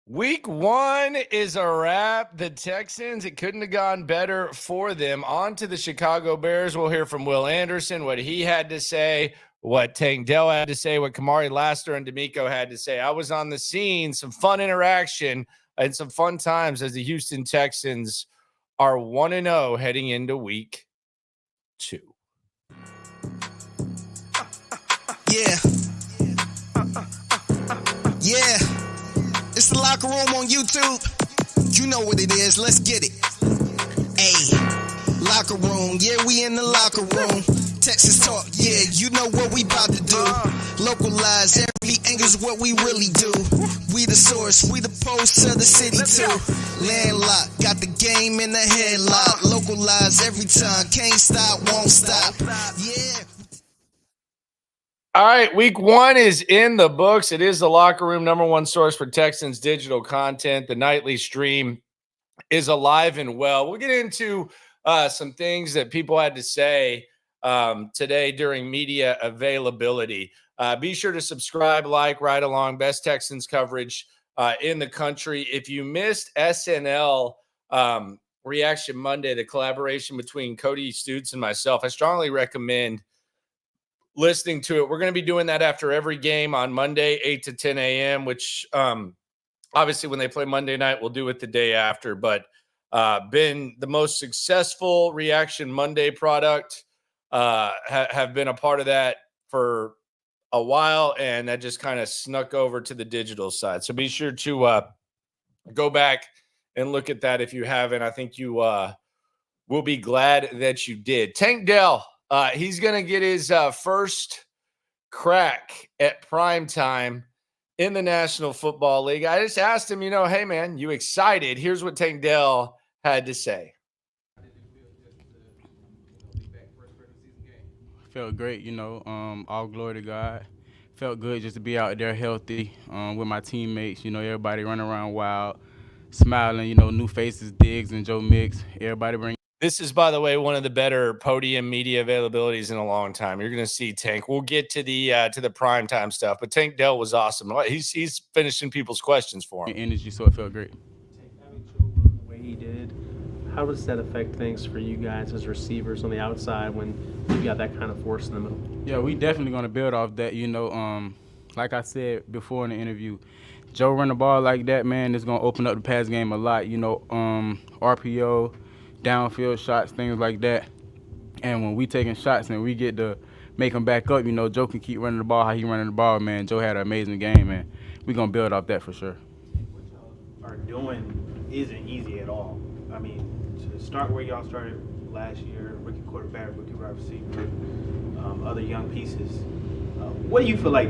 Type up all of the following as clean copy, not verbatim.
Week 1 is a wrap. The Texans, it couldn't have gone better for them. On to the Chicago Bears. We'll hear from Will Anderson, what he had to say, what Dell had to say, what Kamari Lassiter and DeMeco had to say. I was on the scene, some fun interaction and some fun times as the Houston Texans are 1-0 heading into week 2. Yeah. It's the Locker Room on YouTube. You know what it is. Let's get it. Hey, Locker Room. Yeah, we in the locker room. Texas talk. Yeah, you know what we about to do. Localize every angle's what we really do. We the source. We the post to the city too. Landlocked. Got the game in the headlock. Localize every time. Can't stop. Won't stop. Yeah. All right, week 1 is in the books. It is the Locker Room, #1 source for Texans digital content. The nightly stream is alive and well. We'll get into some things that people had to say today during media availability. Be sure to subscribe, like, ride along. Best Texans coverage in the country. If you missed SNL Reaction Monday, the collaboration between Cody Stutes and myself, I strongly recommend listening to it. We're going to be doing that after every game on Monday, 8 to 10 a.m., which obviously when they play Monday night, we'll do it the day after. But been the most successful Reaction Monday product, have been a part of that for a while, and that just kind of snuck over to the digital side. So be sure to go back and look at that if you haven't. I think you will be glad that you did. Tank Dell. He's going to get his first crack at prime time in the National Football League. I just asked him, hey, man, you excited? Here's what Tank Dell had to say. Felt great, all glory to God. Felt good just to be out there healthy with my teammates, everybody running around wild, smiling, new faces, Diggs and Joe Mix, everybody bring. This is, by the way, one of the better podium media availabilities in a long time. You're going to see Tank. We'll get to the primetime stuff, but Tank Dell was awesome. He's finishing people's questions for him. Energy, so it felt great. Having Joe run the way he did, how does that affect things for you guys as receivers on the outside when you got that kind of force in the middle? Yeah, we definitely going to build off that. Like I said before in the interview, Joe run the ball like that, man, it's going to open up the pass game a lot. RPO. Downfield shots, things like that. And when we taking shots and we get to make them back up, Joe can keep running the ball how he running the ball, man. Joe had an amazing game, man. We're going to build off that for sure. What y'all are doing isn't easy at all. I mean, to start where y'all started last year, rookie quarterback, rookie wide receiver, other young pieces, what do you feel like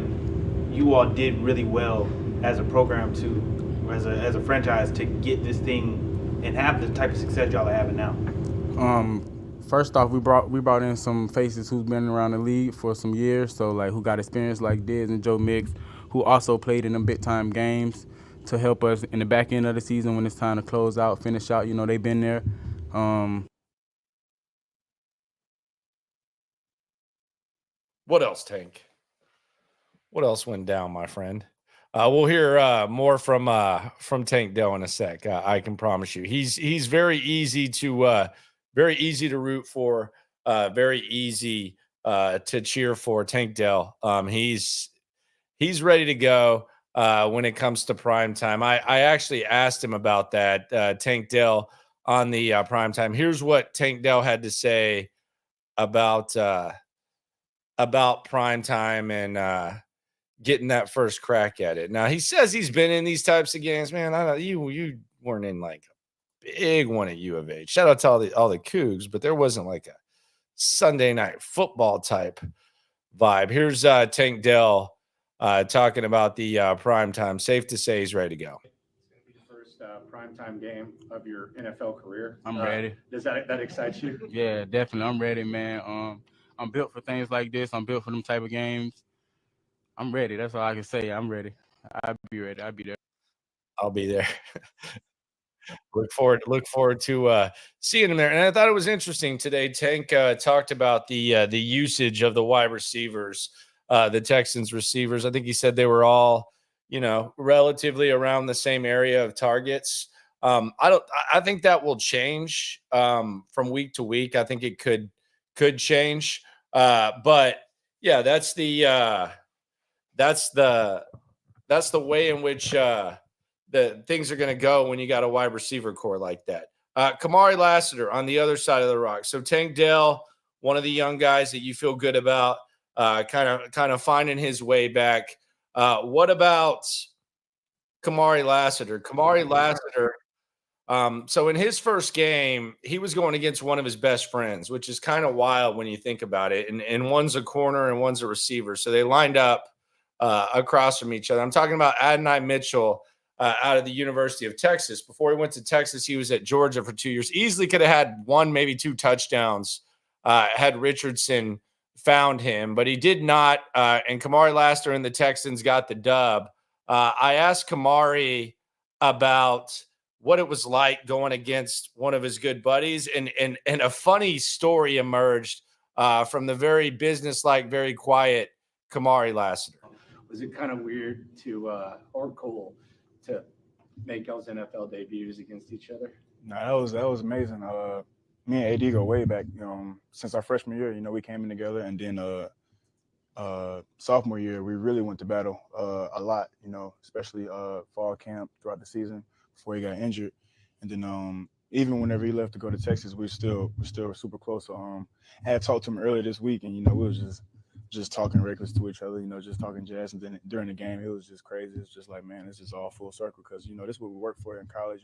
you all did really well as a program or as a franchise to get this thing and have the type of success y'all are having now? First off, we brought in some faces who's been around the league for some years, so who got experience like Diz and Joe Mix, who also played in them big time games to help us in the back end of the season when it's time to close out, finish out. They've been there. What else, Tank? What else went down, my friend? We'll hear more from Tank Dell in a sec. I can promise you, he's very easy to root for, very easy to cheer for. Tank Dell, he's ready to go when it comes to prime time. I actually asked him about that, Tank Dell on the prime time. Here's what Tank Dell had to say about prime time and getting that first crack at it. Now, he says he's been in these types of games. Man, you weren't in like a big one at U of H. Shout out to all the Cougs, but there wasn't like a Sunday night football type vibe. Here's Tank Dell talking about the primetime. Safe to say he's ready to go. It's going to be the first primetime game of your NFL career. I'm ready. Does that excite you? Yeah, definitely. I'm ready, man. I'm built for things like this. I'm built for them type of games. I'm ready. That's all I can say. I'm ready. I'll be ready. I'll be there. I'll be there. Look forward to seeing him there. And I thought it was interesting today. Tank talked about the usage of the wide receivers, the Texans receivers. I think he said they were all relatively around the same area of targets. I think that will change from week to week. I think it could change. But yeah, that's the way in which the things are going to go when you got a wide receiver core like that. Kamari Lassiter on the other side of the rock. So Tank Dell, one of the young guys that you feel good about, kind of finding his way back. What about Kamari Lassiter? So in his first game, he was going against one of his best friends, which is kind of wild when you think about it. And one's a corner and one's a receiver. So they lined up across from each other. I'm talking about Adonai Mitchell out of the University of Texas. Before he went to Texas, he was at Georgia for 2 years. Easily could have had one, maybe two touchdowns had Richardson found him, but he did not. And Kamari Lassiter and the Texans got the dub. I asked Kamari about what it was like going against one of his good buddies, and a funny story emerged from the very businesslike, very quiet Kamari Lassiter. Was it kind of weird to or cool to make y'all's NFL debuts against each other? No, that was amazing. Me and AD go way back. Since our freshman year, we came in together, and then sophomore year we really went to battle a lot. Especially fall camp throughout the season before he got injured, and then even whenever he left to go to Texas, we're still super close. So I had talked to him earlier this week, and we was just talking reckless to each other, just talking jazz. And then during the game, it was just crazy. It's just like, man, this is all full circle because, this is what we work for in college.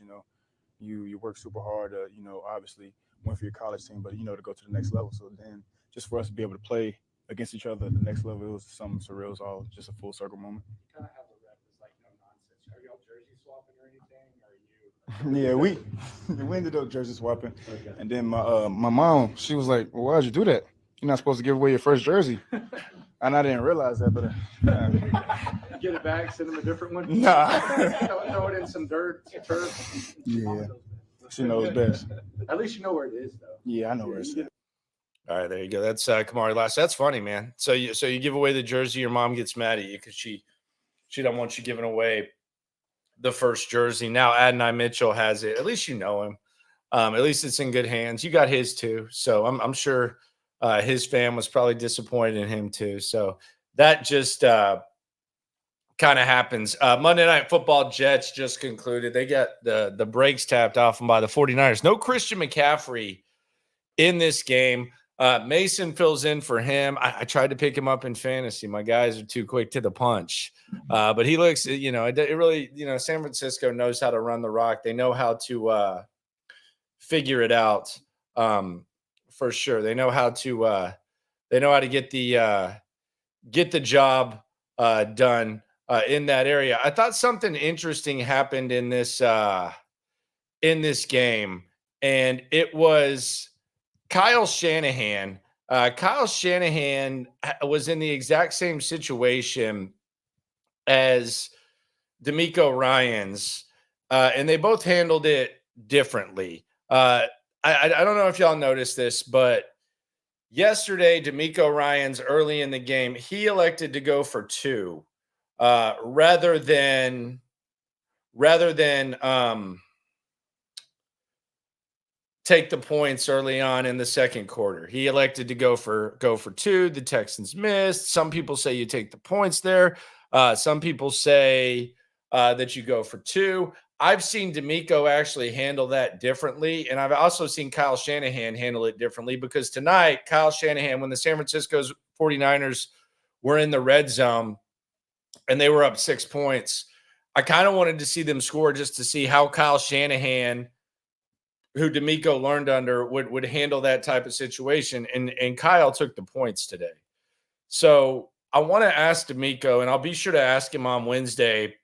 You work super hard to, obviously win for your college team, but, to go to the next level. So then just for us to be able to play against each other at the next level, it was something surreal. It was all just a full circle moment. Kind of have the rep is like no nonsense. Are y'all jersey swapping or anything? Yeah, we ended up jersey swapping. Okay. And then my mom, she was like, well, why'd you do that? You're not supposed to give away your first jersey. And I didn't realize that, but get it back, send them a different one. Nah. Throw it in some dirt, turf. Yeah. She knows best. At least you know where it is, though. Yeah, I know where it's at. All right, there you go. That's Kamari Lassiter. That's funny, man. So you give away the jersey, your mom gets mad at you because she don't want you giving away the first jersey. Now Adonai Mitchell has it. At least you know him. At least it's in good hands. You got his too. So I'm sure his fam was probably disappointed in him too. So that just kind of happens. Monday Night Football, Jets just concluded. They got the brakes tapped off them by the 49ers. No Christian McCaffrey in this game. Mason fills in for him. I tried to pick him up in fantasy. My guys are too quick to the punch. But he looks, it really, San Francisco knows how to run the rock. They know how to figure it out for sure. They know how to get the job done in that area. I thought something interesting happened in this game, and it was Kyle Shanahan. Kyle Shanahan was in the exact same situation as DeMeco Ryans, and they both handled it differently. I don't know if y'all noticed this, but yesterday, DeMeco Ryans early in the game, he elected to go for two rather than take the points early on in the second quarter. He elected to go for two. The Texans missed. Some people say you take the points there. Some people say that you go for two. I've seen DeMeco actually handle that differently, and I've also seen Kyle Shanahan handle it differently because tonight, Kyle Shanahan, when the San Francisco 49ers were in the red zone and they were up 6 points, I kind of wanted to see them score just to see how Kyle Shanahan, who DeMeco learned under, would handle that type of situation. And Kyle took the points today. So I want to ask DeMeco, and I'll be sure to ask him on Wednesday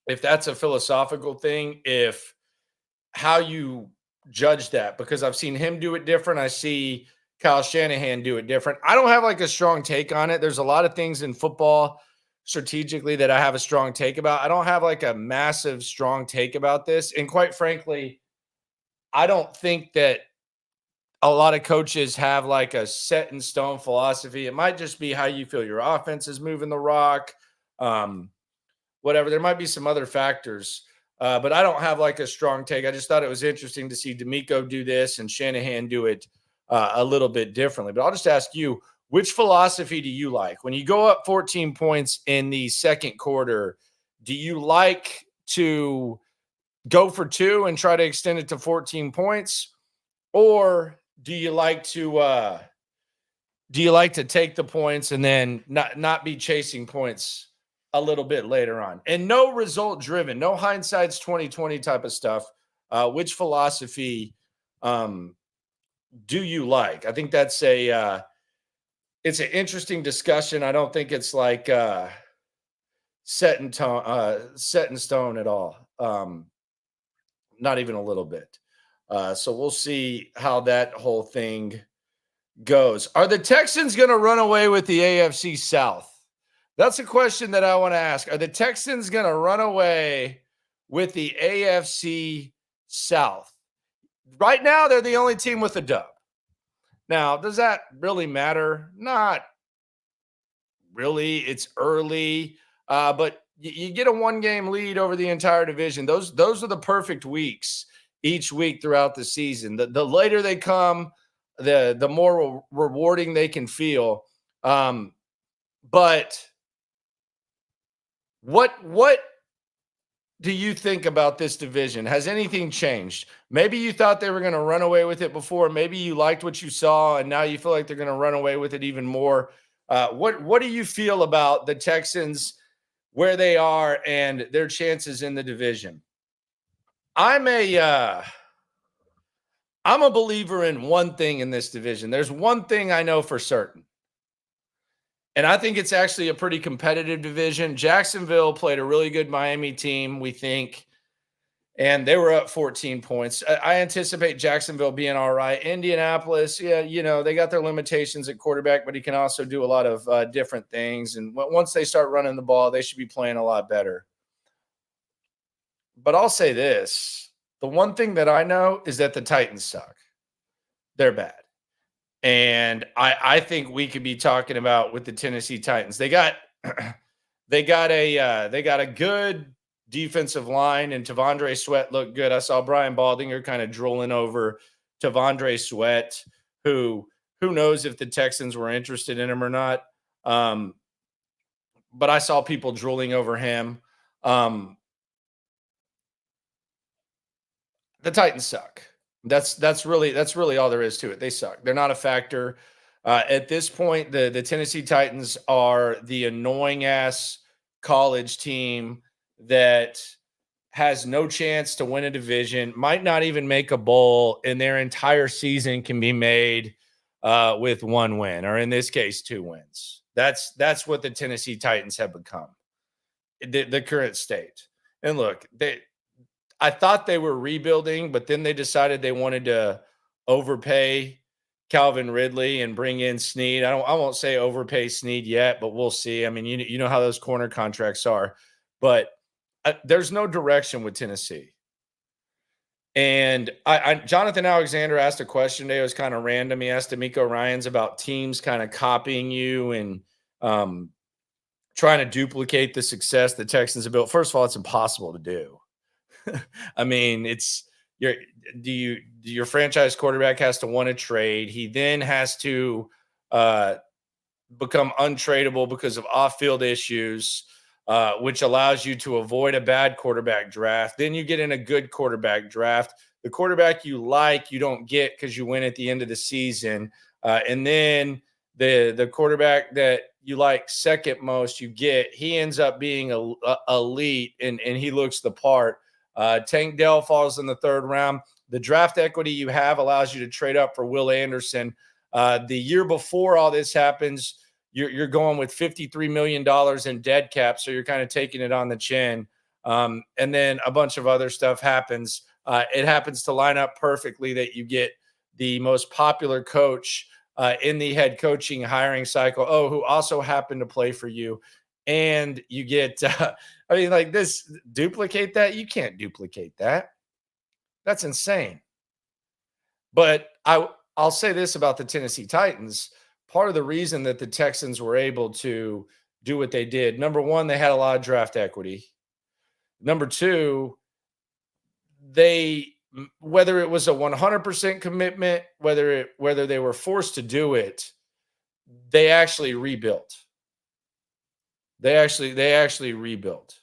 if that's a philosophical thing, if how you judge that, because I've seen him do it different. I see Kyle Shanahan do it different. I don't have like a strong take on it. There's a lot of things in football strategically that I have a strong take about. I don't have like a massive strong take about this. And quite frankly, I don't think that a lot of coaches have like a set in stone philosophy. It might just be how you feel your offense is moving the rock. whatever. There might be some other factors, but I don't have like a strong take. I just thought it was interesting to see DeMeco do this and Shanahan do it a little bit differently. But I'll just ask you, which philosophy do you like? When you go up 14 points in the second quarter, do you like to go for 2 and try to extend it to 14 points? Or do you like to take the points and then not be chasing points a little bit later on? And no result driven, no hindsight's 2020 type of stuff. Which philosophy do you like? I think that's it's an interesting discussion. I don't think it's like set in stone at all. Not even a little bit. So we'll see how that whole thing goes. Are the Texans going to run away with the AFC South? That's a question that I want to ask. Are the Texans going to run away with the AFC South? Right now, they're the only team with a dub. Now, does that really matter? Not really. It's early, but you get a 1-game lead over the entire division. Those are the perfect weeks each week throughout the season. The later they come, the more rewarding they can feel. But what do you think about this division? Has anything changed? Maybe you thought they were going to run away with it before. Maybe you liked what you saw, and now you feel like they're going to run away with it even more. What do you feel about the Texans, where they are, and their chances in the division? I'm a believer in one thing in this division. There's one thing I know for certain. And I think it's actually a pretty competitive division. Jacksonville played a really good Miami team, we think, and they were up 14 points. I anticipate Jacksonville being all right. Indianapolis, they got their limitations at quarterback, but he can also do a lot of different things. And once they start running the ball, they should be playing a lot better. But I'll say this. The one thing that I know is that the Titans suck. They're bad. And I think we could be talking about with the Tennessee Titans. They got a good defensive line, and Tavondre Sweat looked good. I saw Brian Baldinger kind of drooling over Tavondre Sweat, who knows if the Texans were interested in him or not. But I saw people drooling over him. The Titans suck. That's really all there is to it. They suck. They're not a factor. At this point, the Tennessee Titans are the annoying ass college team that has no chance to win a division, might not even make a bowl, and their entire season can be made with 1 win, or in this case, 2 wins. That's what the Tennessee Titans have become, the current state. And look, I thought they were rebuilding, but then they decided they wanted to overpay Calvin Ridley and bring in Snead. I won't say overpay Snead yet, but we'll see. I mean, you know how those corner contracts are, but there's no direction with Tennessee. And Jonathan Alexander asked a question today. It was kind of random. He asked DeMeco Ryans about teams kind of copying you and trying to duplicate the success the Texans have built. First of all, it's impossible to do. I mean, your franchise quarterback has to want to trade. He then has to become untradeable because of off-field issues, which allows you to avoid a bad quarterback draft. Then you get in a good quarterback draft. The quarterback you like, you don't get because you win at the end of the season. And then the quarterback that you like second most, you get, he ends up being elite and he looks the part. Tank Dell falls in the 3rd round. The draft equity you have allows you to trade up for Will Anderson. The year before all this happens, you're going with $53 million in dead cap, so you're kind of taking it on the chin. And then a bunch of other stuff happens. It happens to line up perfectly that you get the most popular coach in the head coaching hiring cycle, who also happened to play for you. And you get, duplicate that. You can't duplicate that. That's insane. But I'll say this about the Tennessee Titans. Part of the reason that the Texans were able to do what they did. Number one, they had a lot of draft equity. Number two, whether it was a 100% commitment, whether they were forced to do it, they actually rebuilt. They actually rebuilt.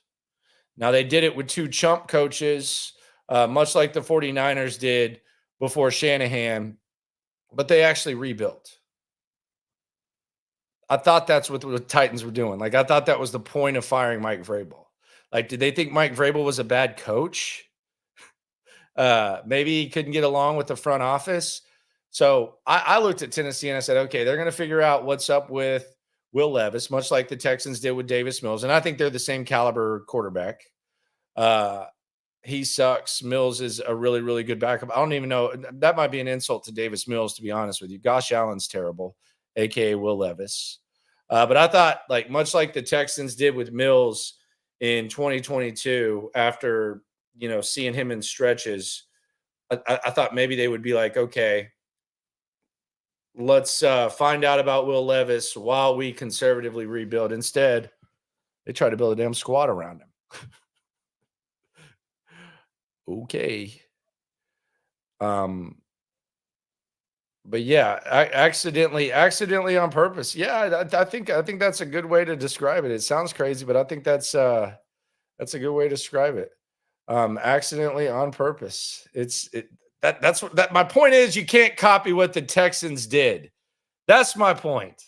Now, they did it with two chump coaches, much like the 49ers did before Shanahan, but they actually rebuilt. I thought that's what the Titans were doing. Like, I thought that was the point of firing Mike Vrabel. Like, did they think Mike Vrabel was a bad coach? Maybe he couldn't get along with the front office. So I looked at Tennessee and I said, okay, they're going to figure out what's up with Will Levis, much like the Texans did with Davis Mills. And I think they're the same caliber quarterback. He sucks. Mills is a really, really good backup. I don't even know. That might be an insult to Davis Mills, to be honest with you. Gosh Allen's terrible, a.k.a. Will Levis. But I thought, like, much like the Texans did with Mills in 2022, after, seeing him in stretches, I thought maybe they would be like, okay, let's find out about Will Levis while we conservatively rebuild. Instead, they try to build a damn squad around him. Okay. But yeah, accidentally on purpose. Yeah, I think that's a good way to describe it. It sounds crazy, but I think that's a good way to describe it. Accidentally on purpose. That's what my point is. You can't copy what the Texans did. That's my point.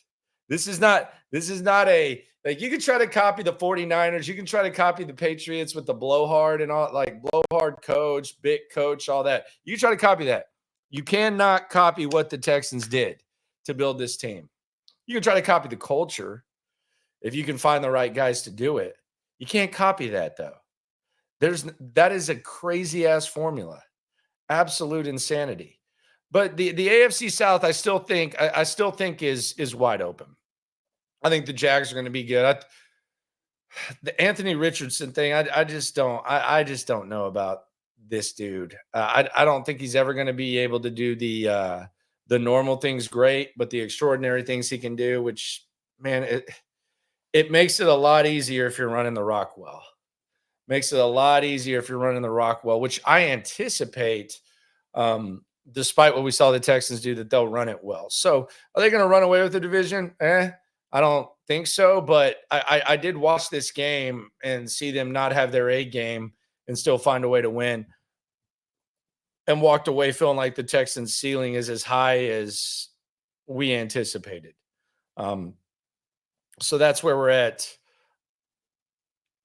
This is not a, like, you can try to copy the 49ers. You can try to copy the Patriots with the blowhard and all, like, blowhard coach, big coach, all that. You can try to copy that. You cannot copy what the Texans did to build this team. You can try to copy the culture if you can find the right guys to do it. You can't copy that, though. That is a crazy ass formula. Absolute insanity. But the AFC South, I still think is wide open. I think the Jags are going to be good. The Anthony Richardson thing, I just don't know about this dude. I don't think he's ever going to be able to do the normal things great, but the extraordinary things he can do, which, man, it makes it a lot easier if you're running the rock well. Makes it a lot easier if you're running the rock well, which I anticipate, despite what we saw the Texans do, that they'll run it well. So are they going to run away with the division? I don't think so, but I did watch this game and see them not have their A game and still find a way to win, and walked away feeling like the Texans' ceiling is as high as we anticipated. So that's where we're at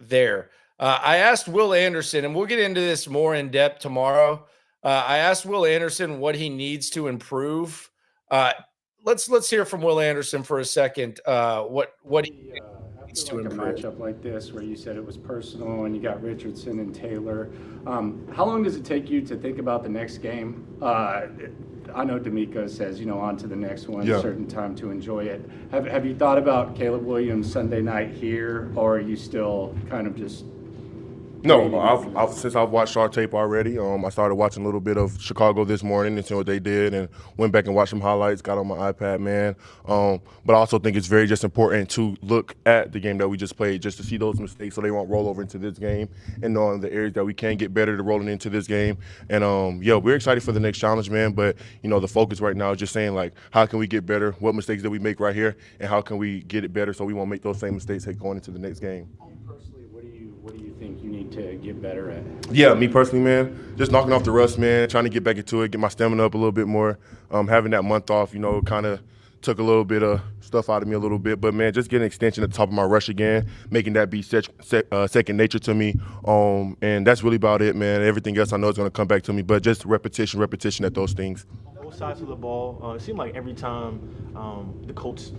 there. I asked Will Anderson, and we'll get into this more in depth tomorrow. I asked Will Anderson what he needs to improve. Let's hear from Will Anderson for a second. What he needs to improve. A matchup like this, where you said it was personal, and you got Richardson and Taylor. How long does it take you to think about the next game? I know DeMeco says, on to the next one, a certain time to enjoy it. Have you thought about Caleb Williams Sunday night here, or are you still kind of just? No, since I've watched our tape already, I started watching a little bit of Chicago this morning and seeing what they did, and went back and watched some highlights, got on my iPad, man. But I also think it's very just important to look at the game that we just played, just to see those mistakes so they won't roll over into this game, and knowing the areas that we can get better to rolling into this game. And, we're excited for the next challenge, man, but, the focus right now is just saying, like, how can we get better? What mistakes did we make right here? And how can we get it better so we won't make those same mistakes going into the next game? What do you think you need to get better at? Yeah, me personally, man, just knocking off the rust, man, trying to get back into it, get my stamina up a little bit more. Having that month off, kind of took a little bit of stuff out of me a little bit. But, man, just getting an extension at the top of my rush again, making that be second nature to me. And that's really about it, man. Everything else I know is going to come back to me. But just repetition at those things. Both sides of the ball, it seemed like every time the Colts,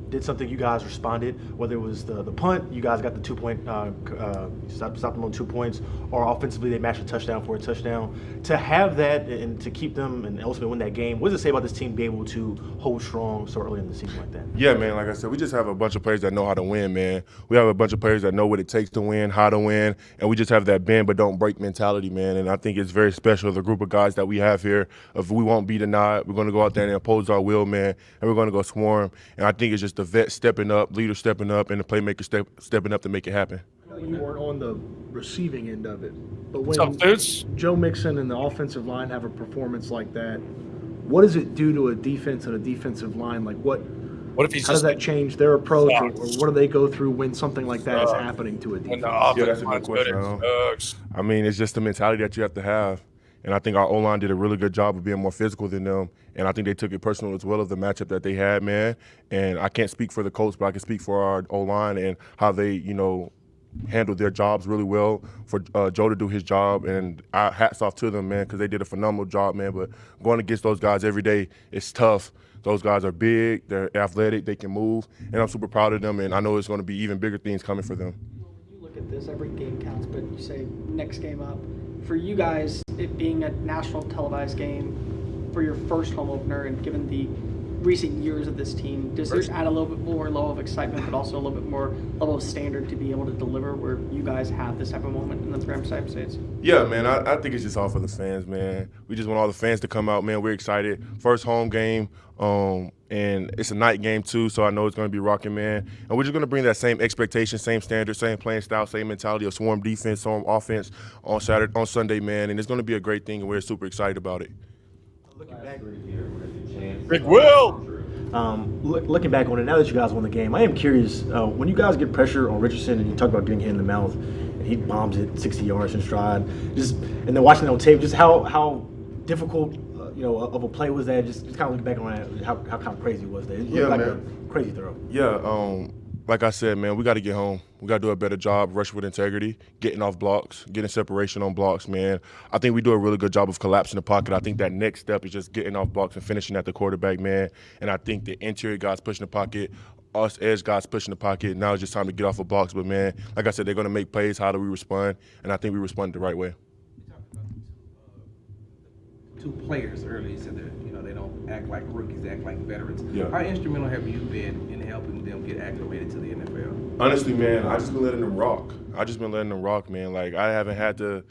did something, you guys responded. Whether it was the punt, you guys got the 2 point, stopped them on 2 points, or offensively they matched a touchdown for a touchdown. To have that and to keep them and ultimately win that game, what does it say about this team being able to hold strong so early in the season like that? Yeah, man, like I said, we just have a bunch of players that know how to win, man. We have a bunch of players that know what it takes to win, how to win, and we just have that bend but don't break mentality, man. And I think it's very special, the group of guys that we have here. If we won't be denied, we're going to go out there and impose our will, man, and we're going to go swarm. And I think it's just the vets stepping up, leaders stepping up, and the playmakers stepping up to make it happen. I know you weren't on the receiving end of it, but when What's up, dudes? Joe Mixon and the offensive line have a performance like that, what does it do to a defense and a defensive line? Like what if he's how does just that change their approach, or sucks? what do they go through when something like that is happening to a when defense? the Yeah, offense that's a good line's good, question. it sucks. I mean, it's just the mentality that you have to have. And I think our O-line did a really good job of being more physical than them. And I think they took it personal as well of the matchup that they had, man. And I can't speak for the Colts, but I can speak for our O-line and how they, handled their jobs really well for Joe to do his job. And hats off to them, man, because they did a phenomenal job, man. But going against those guys every day, it's tough. Those guys are big, they're athletic, they can move. And I'm super proud of them, and I know it's going to be even bigger things coming for them. When you look at this, every game counts, but you say next game up. For you guys, it being a national televised game for your first home opener, and given the recent years of this team, does this add a little bit more level of excitement, but also a little bit more level of standard to be able to deliver where you guys have this type of moment in the Prime States? Yeah, man, I think it's just all for the fans, man. We just want all the fans to come out, man. We're excited. First home game, and it's a night game too, so I know it's going to be rocking, man. And we're just going to bring that same expectation, same standard, same playing style, same mentality of swarm defense, swarm offense on Sunday, man. And it's going to be a great thing, and we're super excited about it. Looking back, Big Will. Looking back on it, now that you guys won the game, I am curious, when you guys get pressure on Richardson and you talk about getting hit in the mouth, and he bombs it 60 yards in stride, and then watching it on tape, just how difficult of a play was that? Just kind of looking back on it, how kind of crazy was that? It looked like a crazy throw. Yeah, like I said, man, we got to get home. We got to do a better job, rush with integrity, getting off blocks, getting separation on blocks, man. I think we do a really good job of collapsing the pocket. I think that next step is just getting off blocks and finishing at the quarterback, man. And I think the interior guys pushing the pocket, us edge guys pushing the pocket, now it's just time to get off of blocks. But, man, like I said, they're going to make plays. How do we respond? And I think we responded the right way. Two players earlier. You said that they don't act like rookies, they act like veterans. Yeah. How instrumental have you been in helping them get acclimated to the NFL? Honestly, man, I just been letting them rock. Man. Like I haven't had to.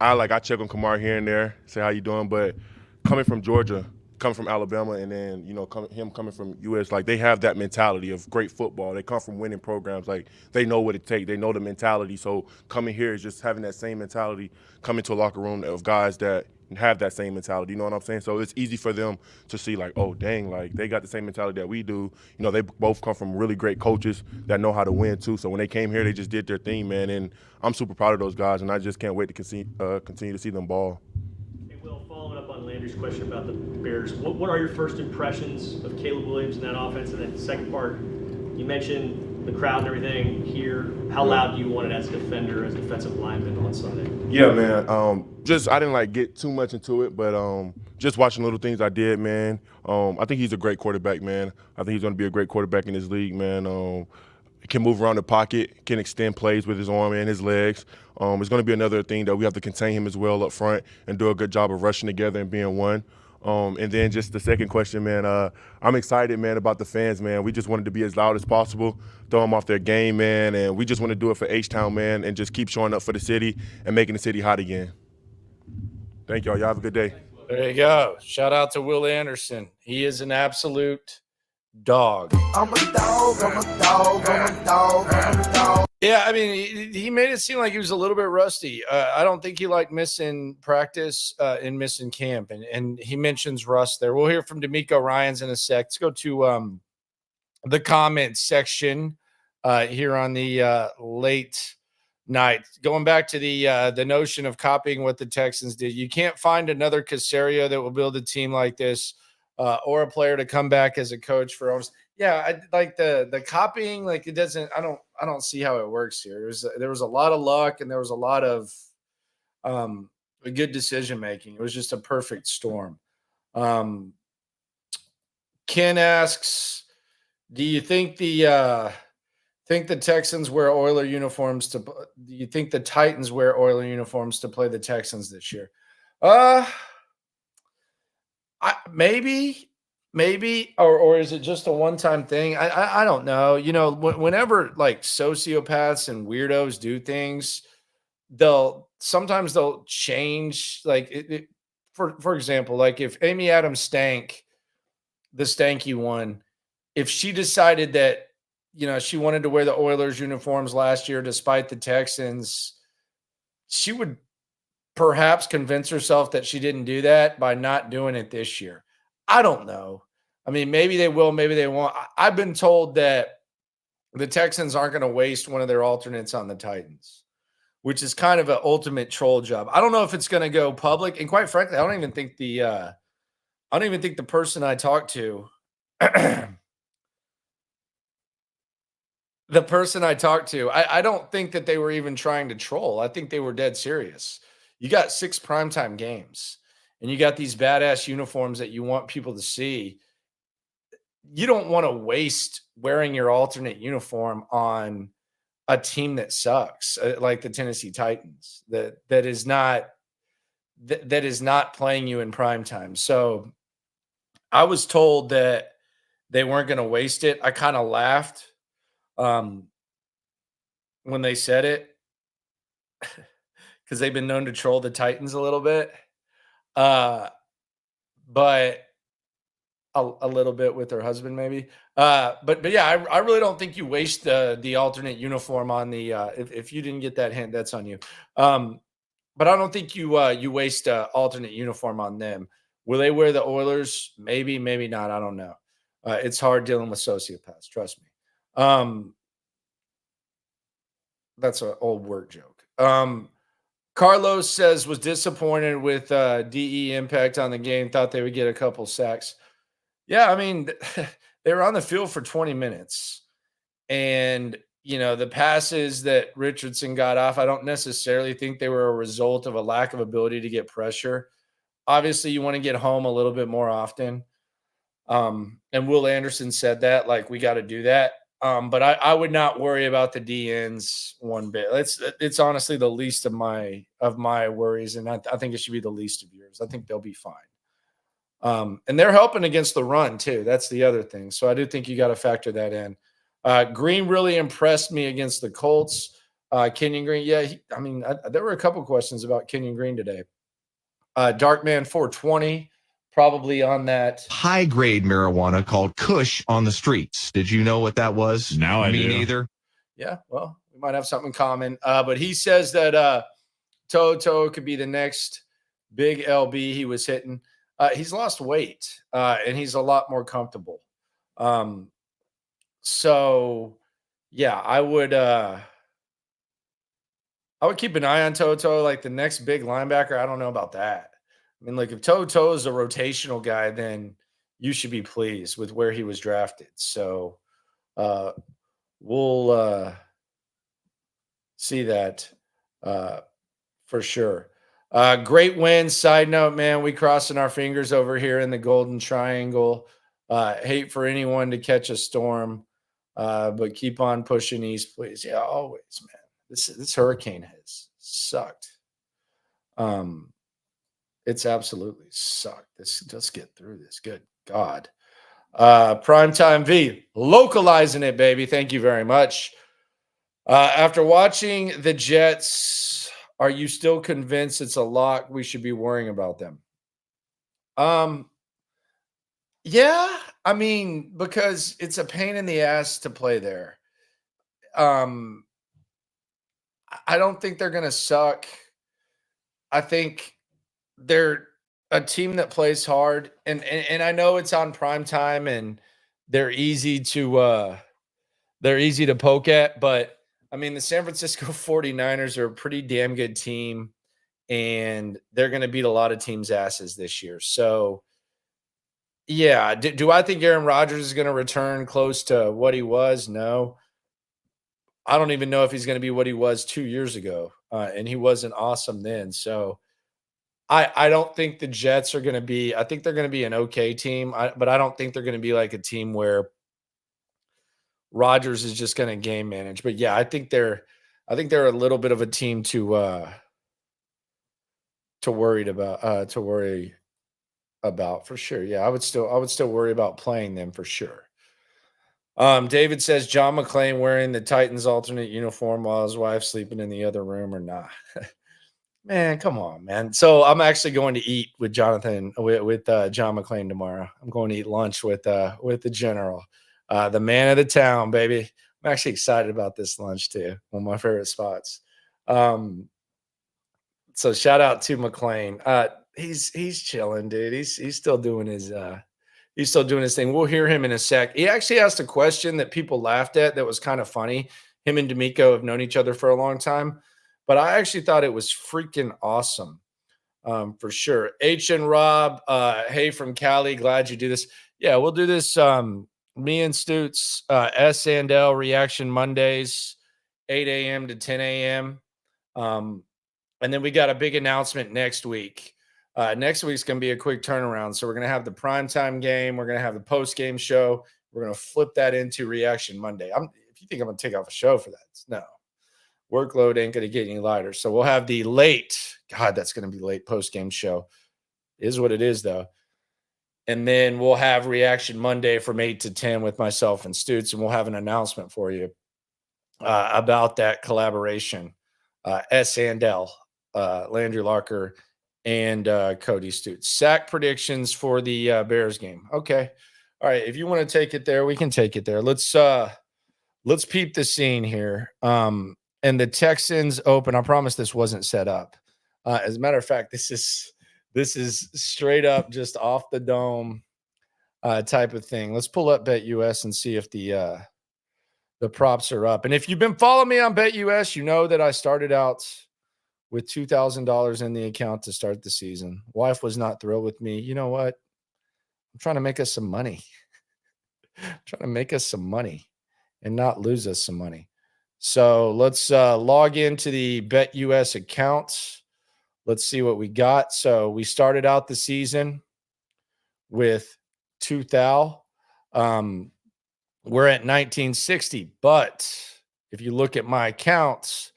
I check on Kamari here and there, say how you doing. But coming from Georgia, coming from Alabama, and then him coming from US, like they have that mentality of great football. They come from winning programs. Like they know what it takes. They know the mentality. So coming here is just having that same mentality. Coming to a locker room of guys that have that same mentality, you know what I'm saying? So it's easy for them to see like, oh, dang, like they got the same mentality that we do. They both come from really great coaches that know how to win too. So when they came here, they just did their thing, man. And I'm super proud of those guys, and I just can't wait to continue to see them ball. Hey, Will, following up on Landry's question about the Bears, what are your first impressions of Caleb Williams in that offense? And then the second part, you mentioned the crowd and everything here. How loud do you want it as a defender, as a defensive lineman on Sunday? Yeah, man. I didn't get too much into it, but just watching little things I did, man. I think he's a great quarterback, man. I think he's going to be a great quarterback in this league, man. Can move around the pocket, can extend plays with his arm and his legs. It's going to be another thing that we have to contain him as well up front and do a good job of rushing together and being one. And then just the second question, man, I'm excited, man, about the fans, man. We just wanted to be as loud as possible, throw them off their game, man, and we just want to do it for H-Town, man, and just keep showing up for the city and making the city hot again. Thank y'all. Y'all have a good day. There you go. Shout out to Will Anderson. He is an absolute dog. I'm a dog, I'm a dog, I'm a dog, I'm a dog. Yeah, I mean, he made it seem like he was a little bit rusty. I don't think he liked missing practice and missing camp, and he mentions rust there. We'll hear from DeMeco Ryans in a sec. Let's go to the comments section here on the late night. Going back to the notion of copying what the Texans did. You can't find another Caserio that will build a team like this or a player to come back as a coach for almost. Yeah, I like the copying. Like it doesn't. I don't see how it works here. There was a lot of luck and there was a lot of good decision making. It was just a perfect storm. Ken asks, "Do you think the Texans wear Oiler uniforms to? Do you think the Titans wear Oiler uniforms to play the Texans this year?" Maybe, or is it just a one-time thing? I don't know. Whenever like sociopaths and weirdos do things, they'll change. Like for example, like if Amy Adams stank the stanky one, if she decided that, she wanted to wear the Oilers uniforms last year despite the Texans, she would perhaps convince herself that she didn't do that by not doing it this year. I don't know. I mean, maybe they will, maybe they won't. I've been told that the Texans aren't going to waste one of their alternates on the Titans, which is kind of an ultimate troll job. I don't know if it's going to go public, and quite frankly, I don't even think the person I talked to, I don't think that they were even trying to troll. I think they were dead serious. You got 6 primetime games, and you got these badass uniforms that you want people to see. You don't want to waste wearing your alternate uniform on a team that sucks, like the Tennessee Titans, that is not playing you in primetime. So I was told that they weren't going to waste it. I kind of laughed when they said it, because they've been known to troll the Titans a little bit, but a little bit with her husband maybe. But yeah, I really don't think you waste the alternate uniform on the if you didn't get that hint, that's on you. But I don't think you waste alternate uniform on them. Will they wear the Oilers? Maybe, maybe not. I don't know. It's hard dealing with sociopaths. Trust me. That's an old work joke. Carlos says was disappointed with DE impact on the game. Thought they would get a couple sacks. Yeah, I mean, they were on the field for 20 minutes. And, the passes that Richardson got off, I don't necessarily think they were a result of a lack of ability to get pressure. Obviously, you want to get home a little bit more often. And Will Anderson said that, like, we got to do that. But I would not worry about the DNs one bit. It's honestly the least of my worries, and I think it should be the least of yours. I think they'll be fine. And they're helping against the run too. That's the other thing. So I do think you got to factor that in. Green really impressed me against the Colts. Kenyon Green, yeah. There were a couple questions about Kenyon Green today. Darkman 420. Probably on that high-grade marijuana called Kush on the streets. Did you know what that was? Now I do. Me neither. Yeah, well, we might have something in common. But he says that Toto could be the next big LB he was hitting. He's lost weight, and he's a lot more comfortable. So, yeah, I would keep an eye on Toto, like the next big linebacker. I don't know about that. I mean, like if Toto is a rotational guy, then you should be pleased with where he was drafted. So we'll see that for sure. Great win. Side note, man, we crossing our fingers over here in the Golden Triangle. Hate for anyone to catch a storm, but keep on pushing east, please. Yeah, always, man. This hurricane has sucked. It's absolutely sucked. Let's get through this. Good God. Primetime V, localizing it, baby. Thank you very much. After watching the Jets, are you still convinced it's a lock? We should be worrying about them. Yeah, I mean, because it's a pain in the ass to play there. I don't think they're going to suck. I think they're a team that plays hard, and I know it's on prime time, and they're easy to poke at, but I mean, the San Francisco 49ers are a pretty damn good team, and they're going to beat a lot of teams' asses this year. So, yeah, do I think Aaron Rodgers is going to return close to what he was? No. I don't even know if he's going to be what he was 2 years ago, and he wasn't awesome then. So, I don't think the Jets are going to be – I think they're going to be an okay team, but I don't think they're going to be like a team where Rodgers is just going to game manage. But, yeah, I think they're a little bit of a team to worry about for sure. Yeah, I would still worry about playing them for sure. David says John McClain wearing the Titans alternate uniform while his wife's sleeping in the other room or not. Man, come on, man. So I'm actually going to eat with Jonathan with John McClain tomorrow. I'm going to eat lunch with the general. the man of the town, baby. I'm actually excited about this lunch too. One of my favorite spots. So shout out to McLean. He's chilling, dude. He's still doing his thing. We'll hear him in a sec. He actually asked a question that people laughed at that was kind of funny. Him and DeMeco have known each other for a long time, but I actually thought it was freaking awesome. For sure. H and Rob, hey from Cali, glad you do this. Yeah, we'll do this. Me and Stutes, S and L reaction Mondays, 8 a.m. to 10 a.m. And then we got a big announcement next week. Next week's going to be a quick turnaround. So we're going to have the primetime game. We're going to have the post-game show. We're going to flip that into Reaction Monday. If you think I'm going to take off a show for that, no. Workload ain't going to get any lighter. So we'll have the late, God, that's going to be late post-game show. Is what it is, though. And then we'll have Reaction Monday from 8 to 10 with myself and Stutes, and we'll have an announcement for you about that collaboration. S and L, Landry Locker, and Cody Stutes. Sack predictions for the Bears game. Okay. All right. If you want to take it there, we can take it there. Let's peep the scene here. And the Texans open. I promise this wasn't set up. As a matter of fact, this is straight up just off the dome type of thing. Let's pull up BetUS and see if the props are up. And if you've been following me on BetUS, you know that I started out with $2,000 in the account to start the season. Wife was not thrilled with me. You know what? I'm trying to make us some money. Trying to make us some money and not lose us some money. So let's log into the BetUS account. Let's see what we got. So we started out the season with $2,000. We're at 1960, but if you look at my accounts,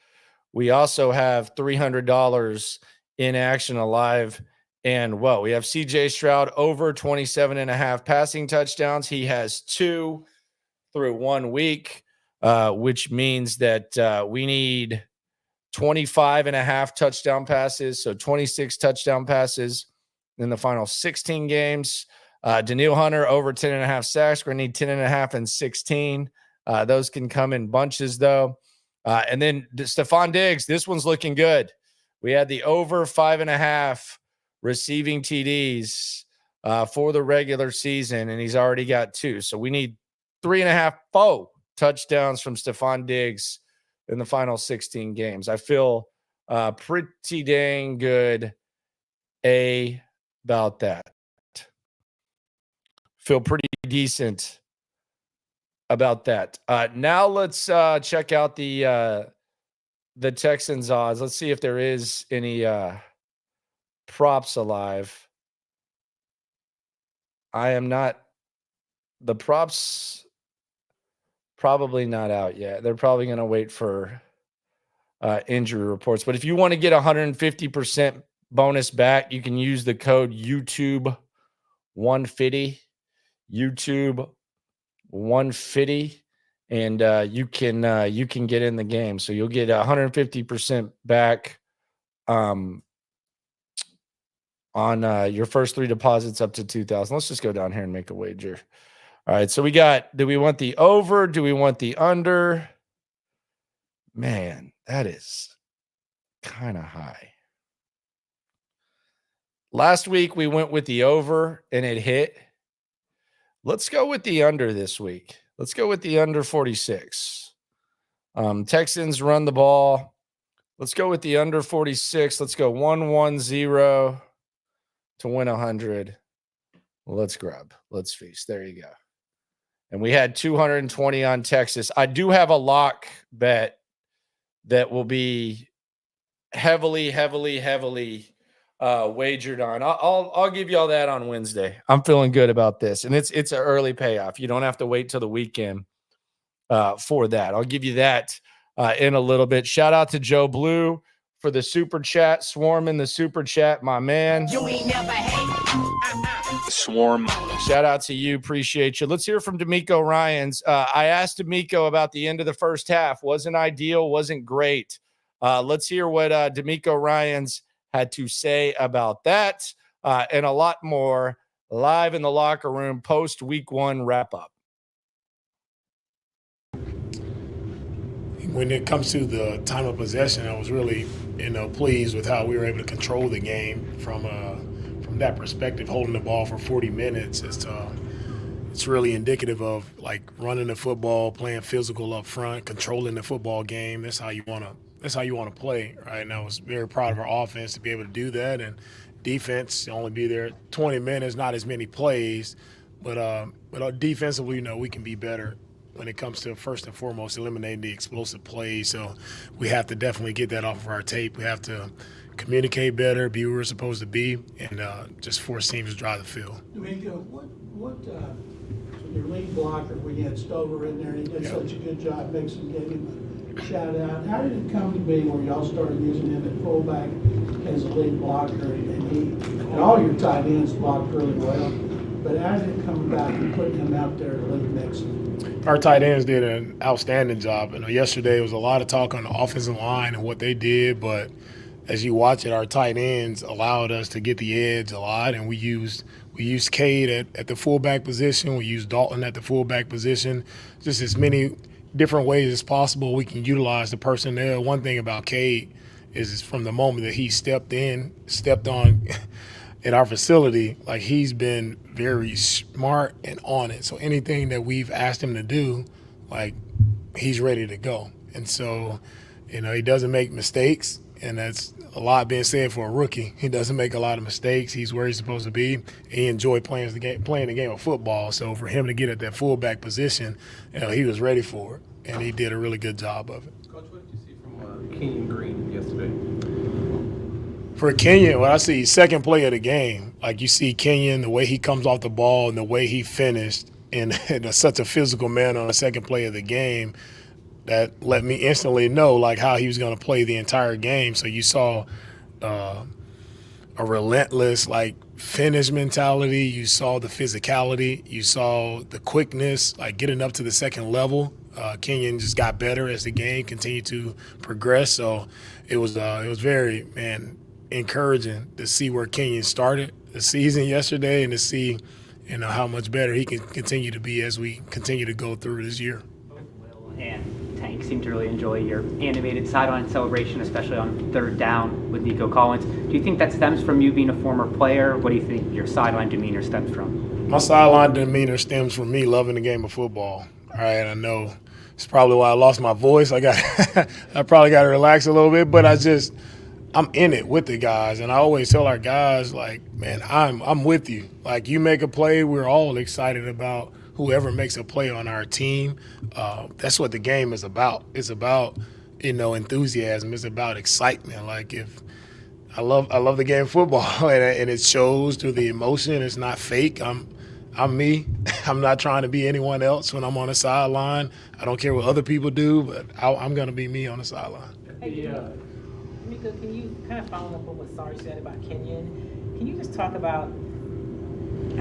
we also have $300 in action alive. And well, we have CJ Stroud over 27.5 passing touchdowns. He has 2 through 1 week, which means that we need 25.5 touchdown passes. So 26 touchdown passes in the final 16 games. Daniil Hunter over 10.5 sacks. We're going to need 10.5 and 16. Those can come in bunches, though. And then Stefon Diggs, this one's looking good. We had the over 5.5 receiving TDs for the regular season, and he's already got 2. So we need 3.5 touchdowns from Stefon Diggs in the final 16 games. I feel pretty dang good about that. Feel pretty decent about that. Now let's check out the Texans odds. Let's see if there is any props alive. The props probably not out yet. They're probably going to wait for injury reports. But if you want to get 150% bonus back, you can use the code YouTube150. YouTube 150, and you can get in the game. So you'll get 150% back on your first 3 deposits up to $2,000. Let's just go down here and make a wager. All right, so we got, do we want the over? Do we want the under? Man, that is kind of high. Last week we went with the over and it hit. Let's go with the under this week. Let's go with the under 46. Texans run the ball. Let's go with the under 46. Let's go 1-1-0 to win 100. Let's grub. Let's feast. There you go. And we had 220 on Texas. I do have a lock bet that will be heavily wagered on. I'll give you all that on Wednesday. I'm feeling good about this, and it's an early payoff. You don't have to wait till the weekend for that. I'll give you that in a little bit. Shout out to Joe Blue for the super chat. Swarm in the super chat, my man. You ain't never hate. Swarm. Shout out to you. Appreciate you. Let's hear from DeMeco Ryans. I asked DeMeco about the end of the first half. Wasn't ideal. Wasn't great. Let's hear what DeMeco Ryans had to say about that and a lot more live in the locker room post week 1 wrap up. when it comes to the time of possession, I was really, pleased with how we were able to control the game from that perspective. Holding the ball for 40 minutes it's really indicative of like running the football, playing physical up front, controlling the football game. That's how you want to play, right? And I was very proud of our offense to be able to do that, and defense only be there 20 minutes, not as many plays, but defensively, we can be better when it comes to, first and foremost, eliminating the explosive plays. So we have to definitely get that off of our tape. We have to communicate better, be where we're supposed to be, and just force teams to drive the field. DeMeco, what your lead blocker, we had Stover in there, he did such a good job, Mixon gave him a shout out. How did it come to be where y'all started using him at fullback as a lead blocker, and all your tight ends blocked really well, but how did it come about you putting him out there to lead Mixon? Our tight ends did an outstanding job. Yesterday was a lot of talk on the offensive line and what they did, but as you watch it, our tight ends allowed us to get the edge a lot, and we used Cade at the fullback position. We used Dalton at the fullback position. Just as many different ways as possible we can utilize the personnel. One thing about Cade is from the moment that he stepped on at our facility, like he's been very smart and on it. So anything that we've asked him to do, like he's ready to go. And so, he doesn't make mistakes, and that's a lot being said for a rookie. He doesn't make a lot of mistakes. He's where he's supposed to be. He enjoyed playing the game of football. So for him to get at that fullback position, he was ready for it, and he did a really good job of it. Coach, what did you see from Kenyon Green yesterday? For Kenyon, what I see, second play of the game. Like you see Kenyon, the way he comes off the ball and the way he finished in such a physical manner on the second play of the game, that let me instantly know like how he was going to play the entire game. So you saw a relentless like finish mentality. You saw the physicality. You saw the quickness, like getting up to the second level. Kenyon just got better as the game continued to progress. So it was very encouraging to see where Kenyon started the season yesterday, and to see how much better he can continue to be as we continue to go through this year. Will and Tank seem to really enjoy your animated sideline celebration, especially on third down with Nico Collins. Do you think that stems from you being a former player? What do you think your sideline demeanor stems from? My sideline demeanor stems from me loving the game of football. All right, I know it's probably why I lost my voice. I probably got to relax a little bit, but I'm in it with the guys, and I always tell our guys, like, man, I'm with you. Like, you make a play, we're all excited about whoever makes a play on our team. That's what the game is about. It's about, enthusiasm. It's about excitement. Like, if I love the game of football, and it shows through the emotion. It's not fake. I'm me. I'm not trying to be anyone else when I'm on the sideline. I don't care what other people do, but I'm going to be me on the sideline. Hey, Nico, can you kind of follow up on what Sarge said about Kenyon? Can you just talk about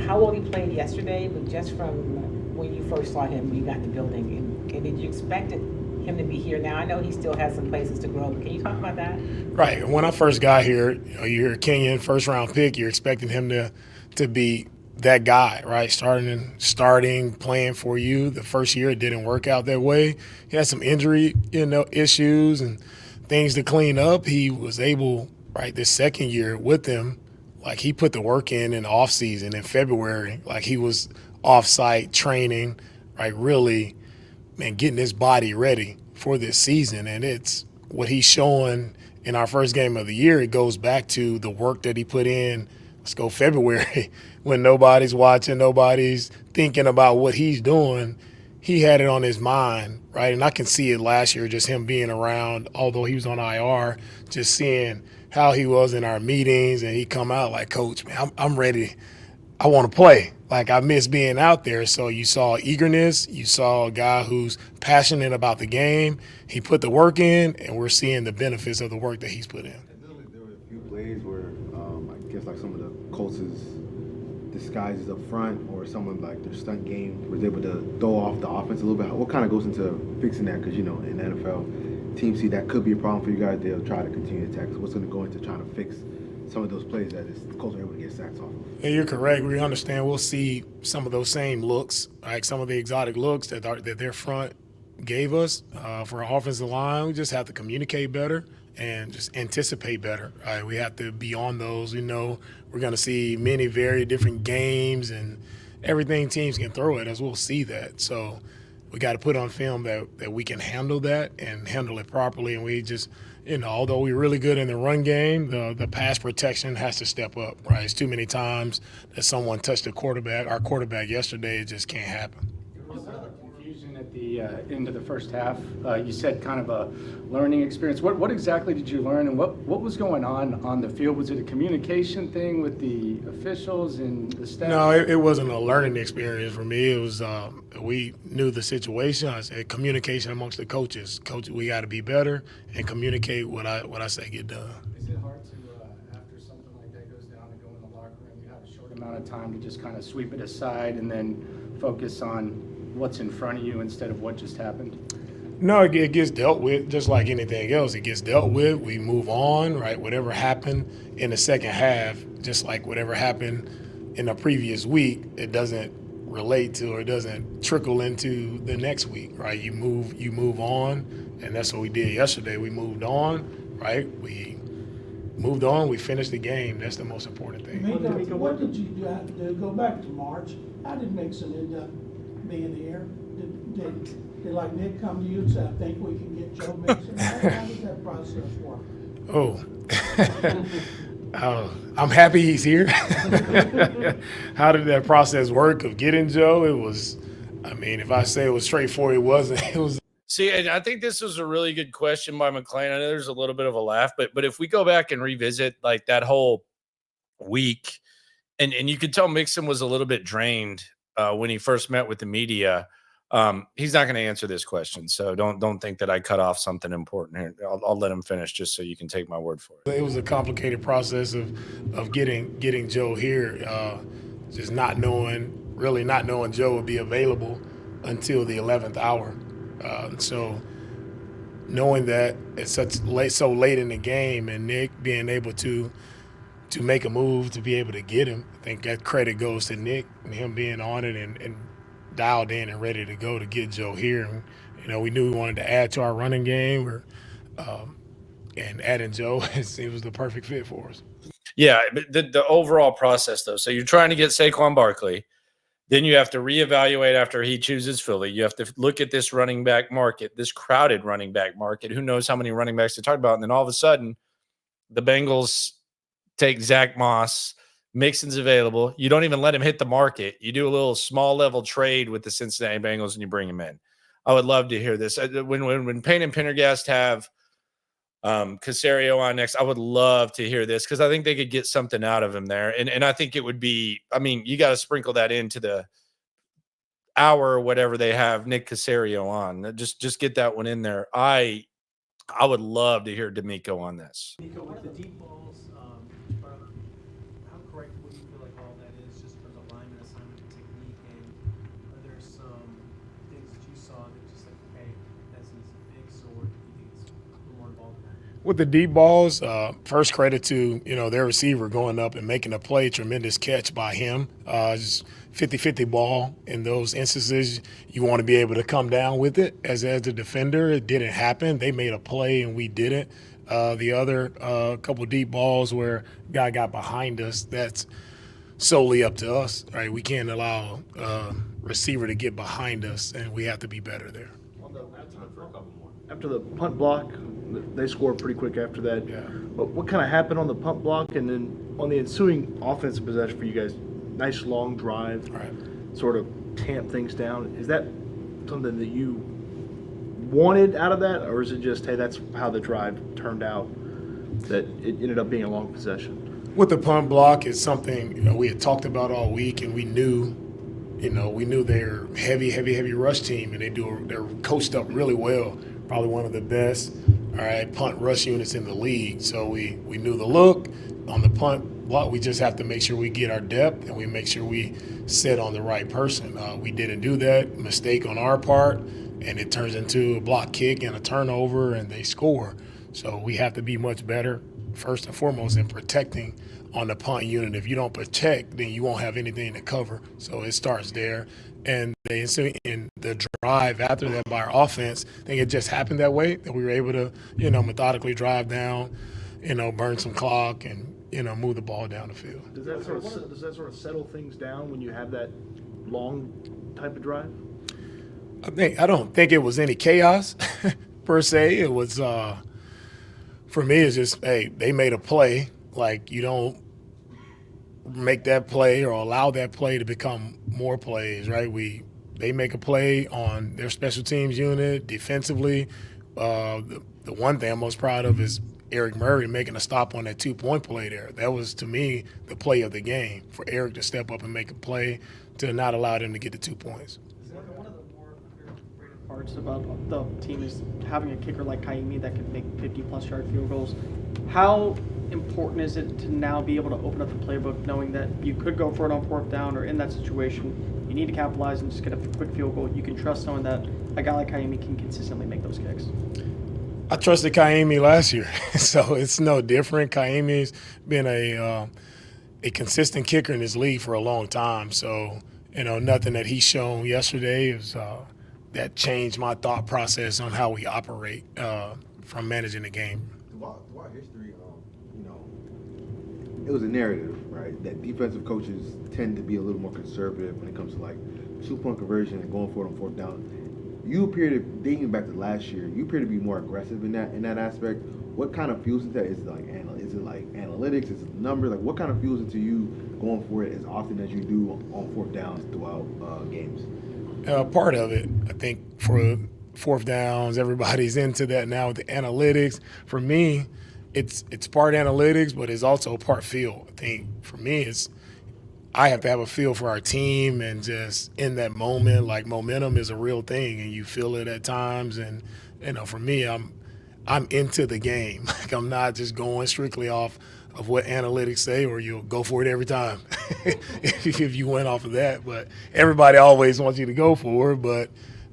how well he played yesterday, but just from when you first saw him when you got in the building, and did you expect him to be here? Now, I know he still has some places to grow, but can you talk about that? Right. When I first got here, you hear Kenyon, first-round pick, you're expecting him to be that guy, right? Starting, playing for you. The first year it didn't work out that way. He had some injury, issues and things to clean up. He was able, right, this second year with them, like he put the work in the off season in February. Like he was off-site training, right, really, getting his body ready for this season. And it's what he's showing in our first game of the year. It goes back to the work that he put in, let's go February, when nobody's watching, nobody's thinking about what he's doing. He had it on his mind, right? And I can see it last year, just him being around, although he was on IR, just seeing how he was in our meetings, and he come out like, Coach, man, I'm ready. I want to play. Like, I miss being out there. So you saw eagerness. You saw a guy who's passionate about the game. He put the work in, and we're seeing the benefits of the work that he's put in. There were a few plays where I guess like some of the Colts' disguises up front, or someone like their stunt game was able to throw off the offense a little bit. What kind of goes into fixing that? Because, in the NFL, teams see that could be a problem for you guys. They'll try to continue to attack. So what's going to go into trying to fix some of those plays that the Colts are able to get sacks off of? Yeah, you're correct. We understand we'll see some of those same looks, like some of the exotic looks that their front gave us for our offensive line. We just have to communicate better and just anticipate better. Right? We have to be on those. We know we're going to see many very different games and everything teams can throw at us. We'll see that. So we got to put on film that we can handle that and handle it properly. And we just, although we're really good in the run game, the pass protection has to step up, right? It's too many times that someone touched the quarterback. Our quarterback yesterday, it just can't happen. There was confusion at the end of the first half. You said kind of a learning experience. What exactly did you learn, and what was going on the field? Was it a communication thing with the officials and the staff? No, it wasn't a learning experience for me. It was we knew the situation. I said communication amongst the coaches. Coach, we got to be better and communicate what I say get done. Is it hard to, after something like that goes down, to go in the locker room? You have a short amount of time to just kind of sweep it aside and then focus on what's in front of you instead of what just happened? No, it gets dealt with just like anything else. It gets dealt with. We move on, right? Whatever happened in the second half, just like whatever happened in the previous week, it doesn't relate to or it doesn't trickle into the next week, right? You move on, and that's what we did yesterday. We moved on, right? We moved on. We finished the game. That's the most important thing. Nico, what did you have to do? Go back to March. How did Mixon end up being here? Did like Nick come to you and say, I think we can get Joe Mixon? How did that process work? I'm happy he's here. How did that process work of getting Joe? It was, if I say it was straightforward, it wasn't. It was. See, and I think this was a really good question by McClain. I know there's a little bit of a laugh, but if we go back and revisit like that whole week, and you could tell Mixon was a little bit drained when he first met with the media. He's not going to answer this question, so don't think that I cut off something important here. I'll let him finish just so you can take my word for it. It was a complicated process of getting Joe here, just not knowing Joe would be available until the 11th hour. So knowing that it's so late in the game, and Nick being able to make a move to be able to get him, I think that credit goes to Nick and him being on it and dialed in and ready to go to get Joe here. And, we knew we wanted to add to our running game, and adding Joe, it was the perfect fit for us. Yeah, but the overall process, though. So you're trying to get Saquon Barkley. Then you have to reevaluate after he chooses Philly. You have to look at this running back market, this crowded running back market. Who knows how many running backs to talk about? And then all of a sudden, the Bengals take Zach Moss. Mixon's available. You don't even let him hit the market. You do a little small level trade with the Cincinnati Bengals and you bring him in. I would love to hear this. When Payne and Pendergast have Caserio on next, I would love to hear this because I think they could get something out of him there. And I think it would be, you got to sprinkle that into the hour or whatever they have Nick Caserio on. Just get that one in there. I would love to hear DeMeco on this. Nico, with the deep balls, how correct would you feel like all that is just for the lineman assignment technique? And are there some things that you saw that just like, hey, that's his big sword? Do you think it's a little more involved in that? With the deep balls, first credit to, their receiver going up and making a play, tremendous catch by him. Just 50-50 ball in those instances. You want to be able to come down with it as a defender. It didn't happen. They made a play and we didn't. The other couple deep balls where guy got behind us, that's solely up to us, right? We can't allow receiver to get behind us, and we have to be better there. After the punt block, they scored pretty quick after that. Yeah. But what kind of happened on the punt block, and then on the ensuing offensive possession for you guys? Nice long drive, right. Sort of tamp things down. Is that something that you wanted out of that, or is it just, hey, that's how the drive turned out, that it ended up being a long possession? With the punt block, it's something we had talked about all week, and we knew they're heavy rush team, and they're coached up really well. Probably one of the best, punt rush units in the league. So we knew the look on the punt block. We just have to make sure we get our depth and we make sure we sit on the right person. We didn't do that. Mistake on our part, and it turns into a block kick and a turnover, and they score. So we have to be much better, first and foremost, in protecting on the punt unit. If you don't protect, then you won't have anything to cover. So it starts there. And yesterday. And so in the drive after that by our offense, I think it just happened that way, that we were able to, methodically drive down, burn some clock and, move the ball down the field. Does that sort of settle things down when you have that long type of drive? I don't think it was any chaos per se. It was for me, it's just, hey, they made a play. Like, you don't make that play or allow that play to become more plays, right? They make a play on their special teams unit defensively. The one thing I'm most proud of is Eric Murray making a stop on that 2-point play there. That was, to me, the play of the game, for Eric to step up and make a play to not allow them to get the 2 points. One of the more underrated parts about the team is having a kicker like Kaimi that can make 50-plus yard field goals. How important is it to now be able to open up the playbook knowing that you could go for it on 4th down, or in that situation, you need to capitalize and just get a quick field goal? You can trust knowing that a guy like Kaimi can consistently make those kicks. I trusted Kaimi last year, so it's no different. Kaimi's been a consistent kicker in this league for a long time. So, nothing that he's shown yesterday is that changed my thought process on how we operate from managing the game. Throughout history, it was a narrative, right, that defensive coaches tend to be a little more conservative when it comes to like 2-point conversion and going for it on 4th down. You appear to, dating back to last year, you appear to be more aggressive in that aspect. What kind of fuels into that? Is it like analytics? Is it numbers? Like, what kind of fuels into you going for it as often as you do on 4th downs throughout games? Part of it, I think, for 4th downs, everybody's into that now with the analytics. For me, it's part analytics, but it's also part feel. I think for me, I have to have a feel for our team, and just in that moment, like, momentum is a real thing, and you feel it at times. And for me, I'm into the game. Like, I'm not just going strictly off of what analytics say, or you'll go for it every time if you went off of that. But everybody always wants you to go for it, but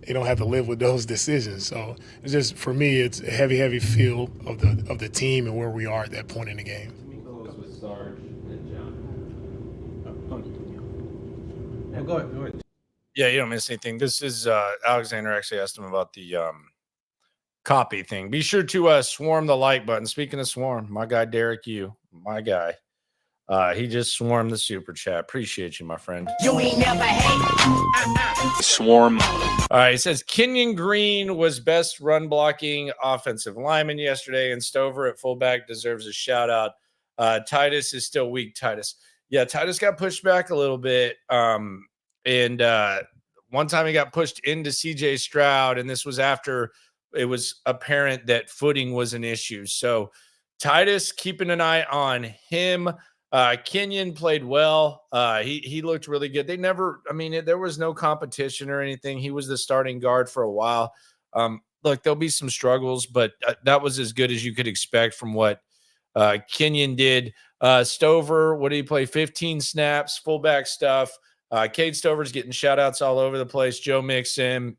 you don't have to live with those decisions. So it's just, for me, it's a heavy feel of the team and where we are at that point in the game. Go ahead. Yeah, you don't miss anything. This is Alexander actually asked him about the copy thing. Be sure to swarm the like button. Speaking of swarm, my guy Derek, my guy, he just swarmed the super chat. Appreciate you, my friend. You ain't never hate. Swarm. All right, it says Kenyon Green was best run blocking offensive lineman yesterday, and Stover at fullback deserves a shout out. Titus is still weak. Titus. Yeah, Titus got pushed back a little bit. And one time he got pushed into CJ Stroud, and this was after it was apparent that footing was an issue. So Titus, keeping an eye on him. Kenyon played well. He looked really good. There was no competition or anything. He was the starting guard for a while. Look, there'll be some struggles, but that was as good as you could expect from what Kenyon did. Stover, what did he play? 15 snaps, fullback stuff. Cade Stover's getting shout outs all over the place. Joe Mixon,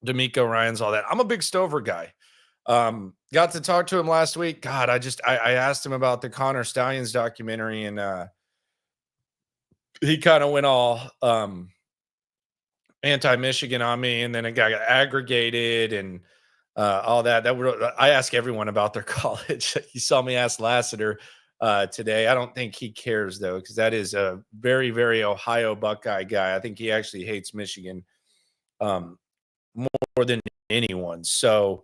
DeMeco Ryans, all that. I'm a big Stover guy. Got to talk to him last week. God, I asked him about the Connor Stallions documentary, and he kind of went all anti-Michigan on me, and then it got aggregated and all that. I ask everyone about their college. You saw me ask Lassiter today. I don't think he cares, though, because that is a very, very Ohio Buckeye guy. I think he actually hates Michigan more than anyone. So,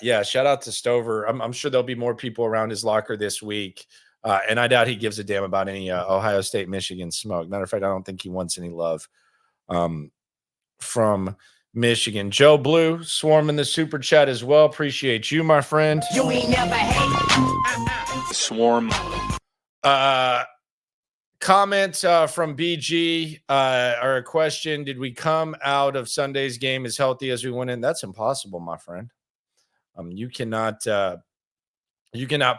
yeah, shout out to Stover. I'm sure there'll be more people around his locker this week, and I doubt he gives a damn about any Ohio State, Michigan smoke. Matter of fact, I don't think he wants any love from Michigan. Joe Blue swarming the super chat as well. Appreciate you, my friend. You ain't never hate. Swarm. Comment from BG or a question: did we come out of Sunday's game as healthy as we went in? That's impossible, my friend. You cannot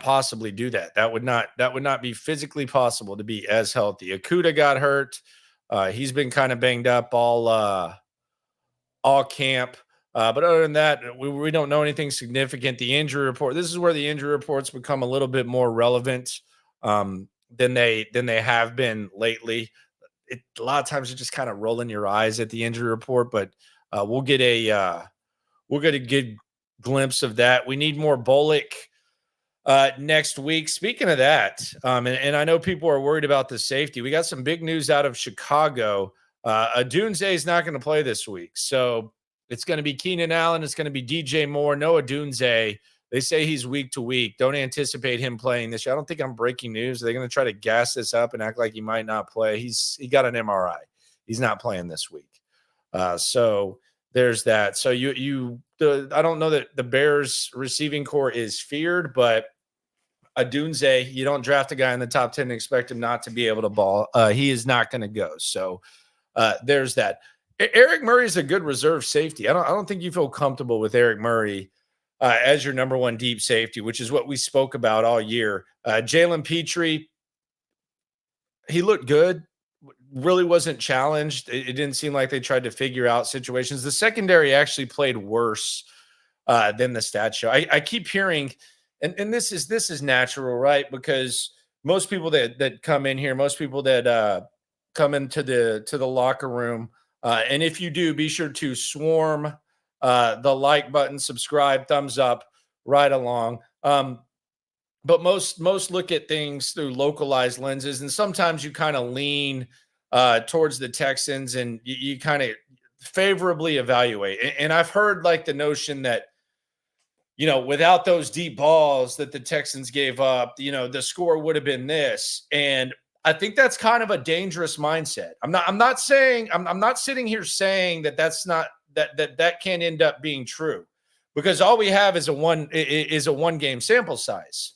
possibly do that. That would not be physically possible to be as healthy. Akuda got hurt. He's been kind of banged up all camp. But other than that, we don't know anything significant. The injury report, this is where the injury reports become a little bit more relevant than they have been lately. a lot of times you're just kind of rolling your eyes at the injury report, but we'll get a good glimpse of that. We need more Bullock next week. Speaking of that, and I know people are worried about the safety. We got some big news out of Chicago. Adunze is not going to play this week, so it's going to be Keenan Allen. It's going to be DJ Moore. No Adunze. They say he's week to week. Don't anticipate him playing this year. I don't think I'm breaking news. They're going to try to gas this up and act like he might not play. He got an MRI. He's not playing this week. So there's that. So I don't know that the Bears receiving core is feared, but Adunze, you don't draft a guy in the top 10 and expect him not to be able to ball. He is not going to go. So there's that. Eric Murray is a good reserve safety. I don't think you feel comfortable with Eric Murray as your number one deep safety, which is what we spoke about all year. Jalen Petrie, he looked good, really wasn't challenged. It didn't seem like they tried to figure out situations. The secondary actually played worse than the stats show. I keep hearing, and this is natural, right? Because most people that come in here, most people that come into the locker room, and if you do, be sure to swarm the like button, subscribe, thumbs up, right along. But most look at things through localized lenses, and sometimes you kind of lean towards the Texans, and you kind of favorably evaluate. And I've heard like the notion that, without those deep balls that the Texans gave up, the score would have been this. And I think that's kind of a dangerous mindset. I'm not sitting here saying that's not that can't end up being true, because all we have is a one game sample size.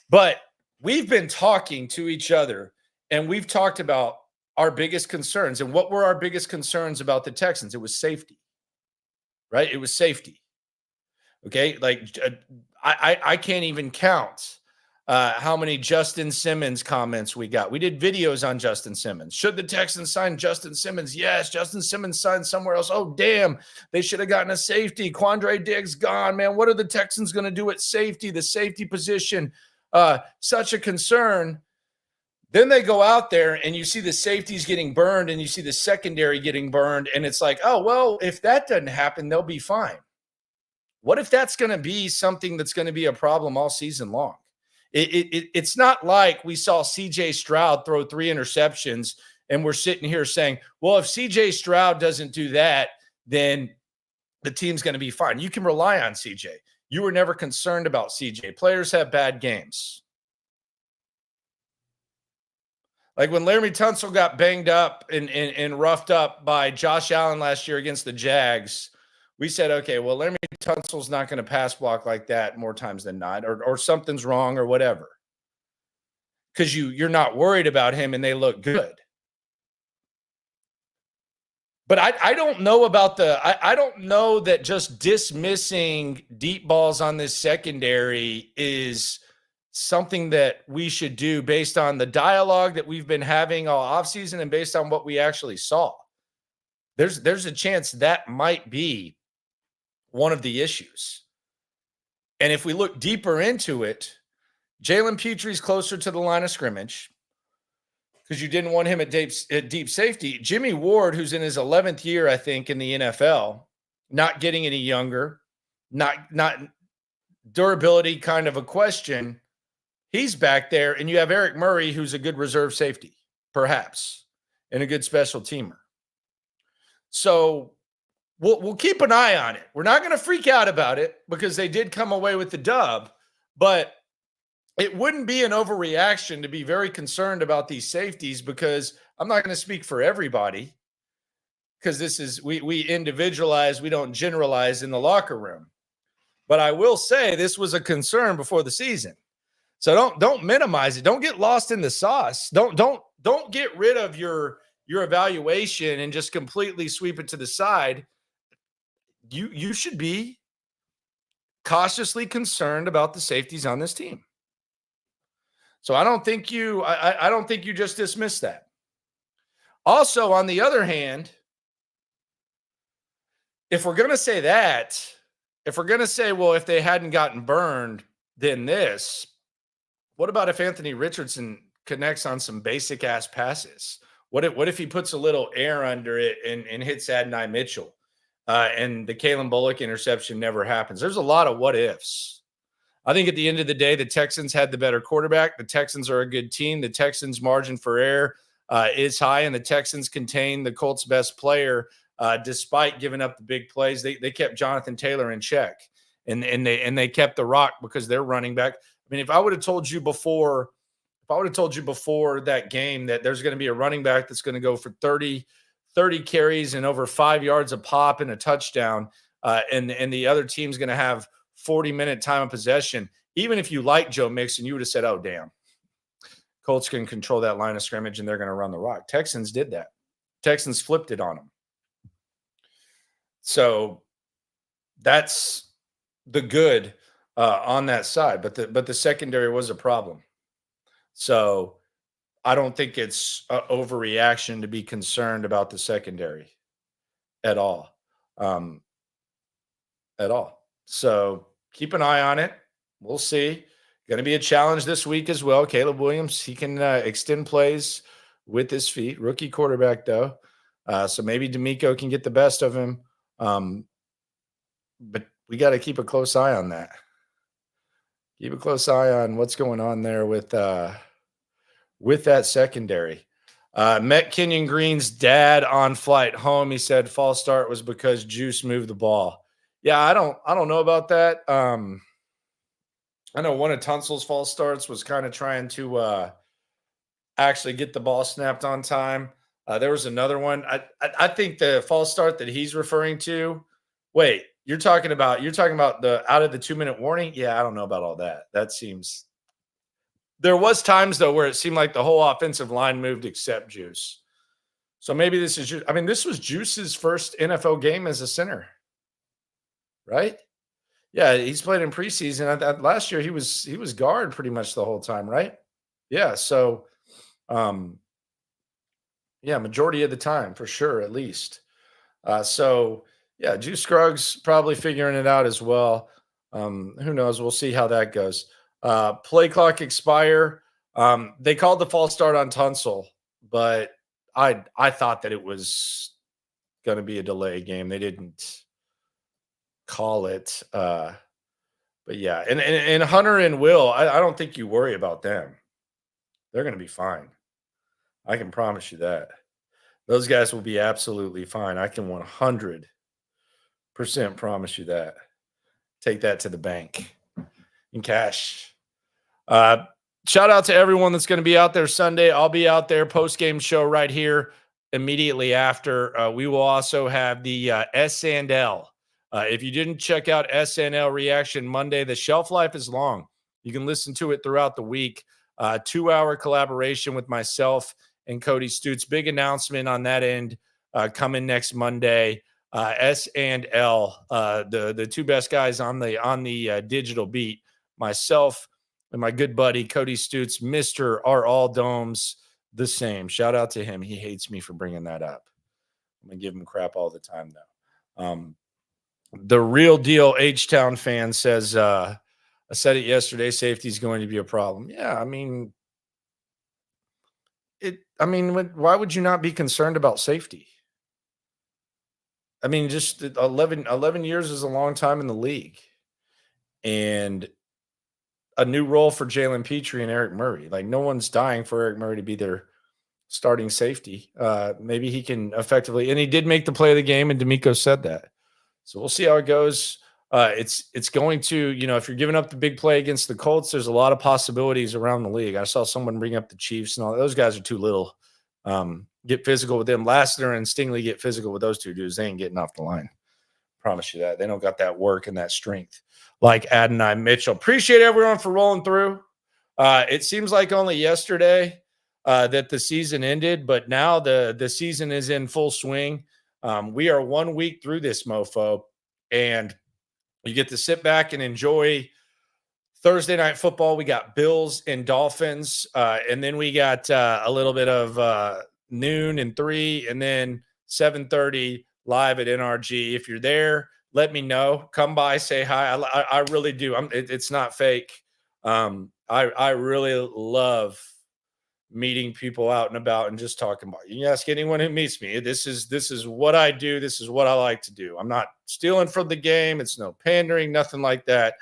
But we've been talking to each other, and we've talked about our biggest concerns. And what were our biggest concerns about the Texans? It was safety, right? It was safety. Okay. Like I can't even count how many Justin Simmons comments we got. We did videos on Justin Simmons. Should the Texans sign Justin Simmons? Yes. Justin Simmons signed somewhere else. Oh, damn. They should have gotten a safety. Quandre Diggs gone, man. What are the Texans going to do at safety? The safety position, such a concern. Then they go out there and you see the safeties getting burned and you see the secondary getting burned. And it's like, oh, well, if that doesn't happen, they'll be fine. What if that's going to be something that's going to be a problem all season long? It's not like we saw CJ Stroud throw 3 interceptions and we're sitting here saying, well, if CJ Stroud doesn't do that, then the team's going to be fine. You can rely on CJ. You were never concerned about CJ. Players have bad games. Like when Laramie Tunsil got banged up and roughed up by Josh Allen last year against the Jags, we said, okay, well, Laramie Tunsil's not going to pass block like that more times than not, or something's wrong or whatever. Because you're not worried about him and they look good. But I don't know about I don't know that just dismissing deep balls on this secondary is something that we should do based on the dialogue that we've been having all offseason and based on what we actually saw. There's a chance that might be one of the issues. And if we look deeper into it, Jalen Petrie's closer to the line of scrimmage because you didn't want him at deep safety. Jimmy Ward, who's in his 11th year, I think, in the NFL, not getting any younger, not durability kind of a question. He's back there, and you have Eric Murray, who's a good reserve safety, perhaps, and a good special teamer. So we'll keep an eye on it. We're not going to freak out about it because they did come away with the dub, but it wouldn't be an overreaction to be very concerned about these safeties, because I'm not going to speak for everybody, because this is we individualize, we don't generalize in the locker room. But I will say this was a concern before the season. So don't minimize it. Don't get lost in the sauce. Don't get rid of your evaluation and just completely sweep it to the side. You should be cautiously concerned about the safeties on this team. So I don't think you just dismiss that. Also, on the other hand, if we're going to say that, if we're going to say, well, if they hadn't gotten burned, then this, what about if Anthony Richardson connects on some basic ass passes? What if he puts a little air under it and hits Adonai Mitchell, and the Kalen Bullock interception never happens? There's a lot of what ifs. I think at the end of the day, the Texans had the better quarterback. The Texans are a good team. The Texans' margin for error is high, and the Texans contain the Colts' best player despite giving up the big plays. They kept Jonathan Taylor in check, and they kept the rock because they're running back. I mean, if I would have told you before that game that there's going to be a running back that's going to go for 30 carries and over 5 yards a pop and a touchdown, and the other team's going to have 40-minute time of possession, even if you like Joe Mixon, you would have said, oh, damn. Colts can control that line of scrimmage, and they're going to run the rock. Texans did that. Texans flipped it on them. So that's the good on that side. But the secondary was a problem. So I don't think it's an overreaction to be concerned about the secondary at all. At all. So keep an eye on it. We'll see. Going to be a challenge this week as well. Caleb Williams, he can extend plays with his feet. Rookie quarterback, though. So maybe DeMeco can get the best of him. But we got to keep a close eye on that. Keep a close eye on what's going on there with that secondary. Met Kenyon Green's dad on flight home. He said false start was because Juice moved the ball. Yeah, I don't know about that. I know one of Tunsil's false starts was kind of trying to actually get the ball snapped on time. There was another one. I think the false start that he's referring to. Wait, you're talking about the out of the 2-minute warning? Yeah, I don't know about all that. That seems. There was times though where it seemed like the whole offensive line moved except Juice. So maybe this is. I mean, this was Juice's first NFL game as a center. Right? Yeah, he's played in preseason. Last year he was guard pretty much the whole time, right? Yeah, so majority of the time for sure, at least. So yeah, Juice Scruggs probably figuring it out as well. Who knows? We'll see how that goes. Play clock expire. They called the false start on Tunsil, but I thought that it was going to be a delay game. They didn't call it. But yeah, and Hunter and Will, I don't think you worry about them. They're going to be fine. I can promise you that. Those guys will be absolutely fine. I can 100% promise you that. Take that to the bank in cash. Shout out to everyone that's going to be out there Sunday. I'll be out there, post-game show right here immediately after. We will also have the S&L. If you didn't check out SNL Reaction Monday, the shelf life is long. You can listen to it throughout the week. 2-hour collaboration with myself and Cody Stutes. Big announcement on that end coming next Monday. S&L, the two best guys on the digital beat, myself and my good buddy Cody Stutes, Mr. Are All Domes the Same. Shout out to him. He hates me for bringing that up. I'm gonna give him crap all the time though. The real deal H-Town fan says, I said it yesterday, safety is going to be a problem. Yeah, I mean, why would you not be concerned about safety? I mean, just 11 years is a long time in the league. And a new role for Jalen Petrie and Eric Murray. Like, no one's dying for Eric Murray to be their starting safety. Maybe he can effectively – and he did make the play of the game, and DeMeco said that. So we'll see how it goes. It's going to, if you're giving up the big play against the Colts, there's a lot of possibilities around the league. I saw someone bring up the Chiefs and all. Those guys are too little. Get physical with them. Lassiter and Stingley get physical with those two dudes. They ain't getting off the line. Promise you that. They don't got that work and that strength like Adonai Mitchell. Appreciate everyone for rolling through. It seems like only yesterday that the season ended, but now the season is in full swing. We are 1 week through this mofo, and you get to sit back and enjoy Thursday night football. We got Bills and Dolphins, and then we got a little bit of noon and 3, and then 7:30 live at NRG. If you're there, let me know. Come by, say hi. I really do. It's not fake. I really love meeting people out and about and just talking about it. You ask anyone who meets me, this is what I do. This is what I like to do. I'm not stealing from the game. It's no pandering, nothing like that.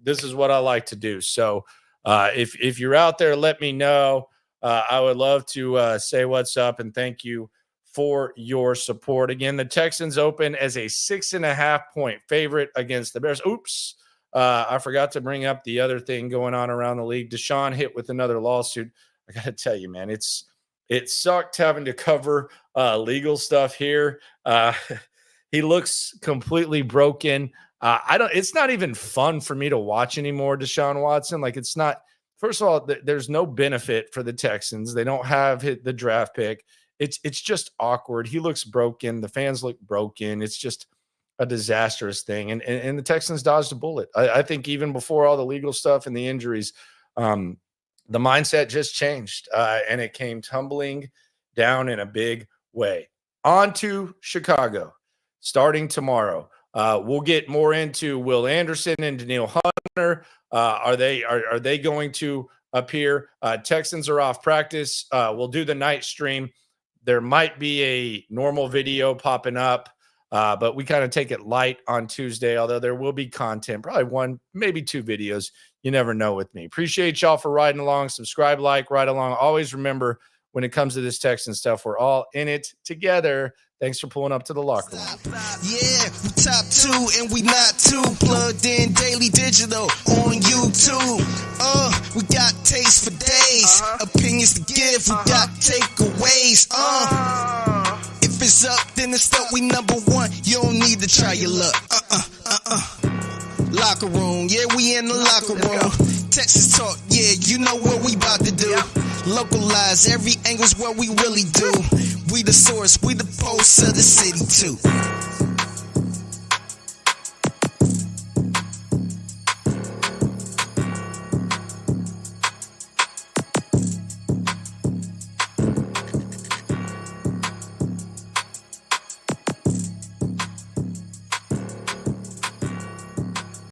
This is what I like to do. So if you're out there, let me know. I would love to say what's up and thank you for your support. Again, the Texans open as a 6.5-point favorite against the Bears. Oops. I forgot to bring up the other thing going on around the league. Deshaun hit with another lawsuit. I got to tell you, man, it sucked having to cover legal stuff here. He looks completely broken. It's not even fun for me to watch anymore, Deshaun Watson. Like, it's not, first of all, there's no benefit for the Texans. They don't have the draft pick. It's just awkward. He looks broken. The fans look broken. It's just a disastrous thing. And the Texans dodged a bullet. I think even before all the legal stuff and the injuries, the mindset just changed, and it came tumbling down in a big way. On to Chicago, starting tomorrow. We'll get more into Will Anderson and Danielle Hunter. Are they going to appear? Texans are off practice. We'll do the night stream. There might be a normal video popping up, but we kind of take it light on Tuesday, although there will be content, probably one, maybe two videos. You never know with me. Appreciate y'all for riding along. Subscribe, like, ride along. Always remember, when it comes to this Texan stuff, we're all in it together. Thanks for pulling up to the locker room. Yeah, we top 2 and we not too plugged in daily digital on YouTube. We got taste for days, opinions to give, we got takeaways. If it's up, then it's up. We number 1. You don't need to try your luck. Locker room, yeah, we in the locker room. Texas talk, yeah, you know what we about to do. Localize, every angle's what we really do. We the source, we the pulse of the city too.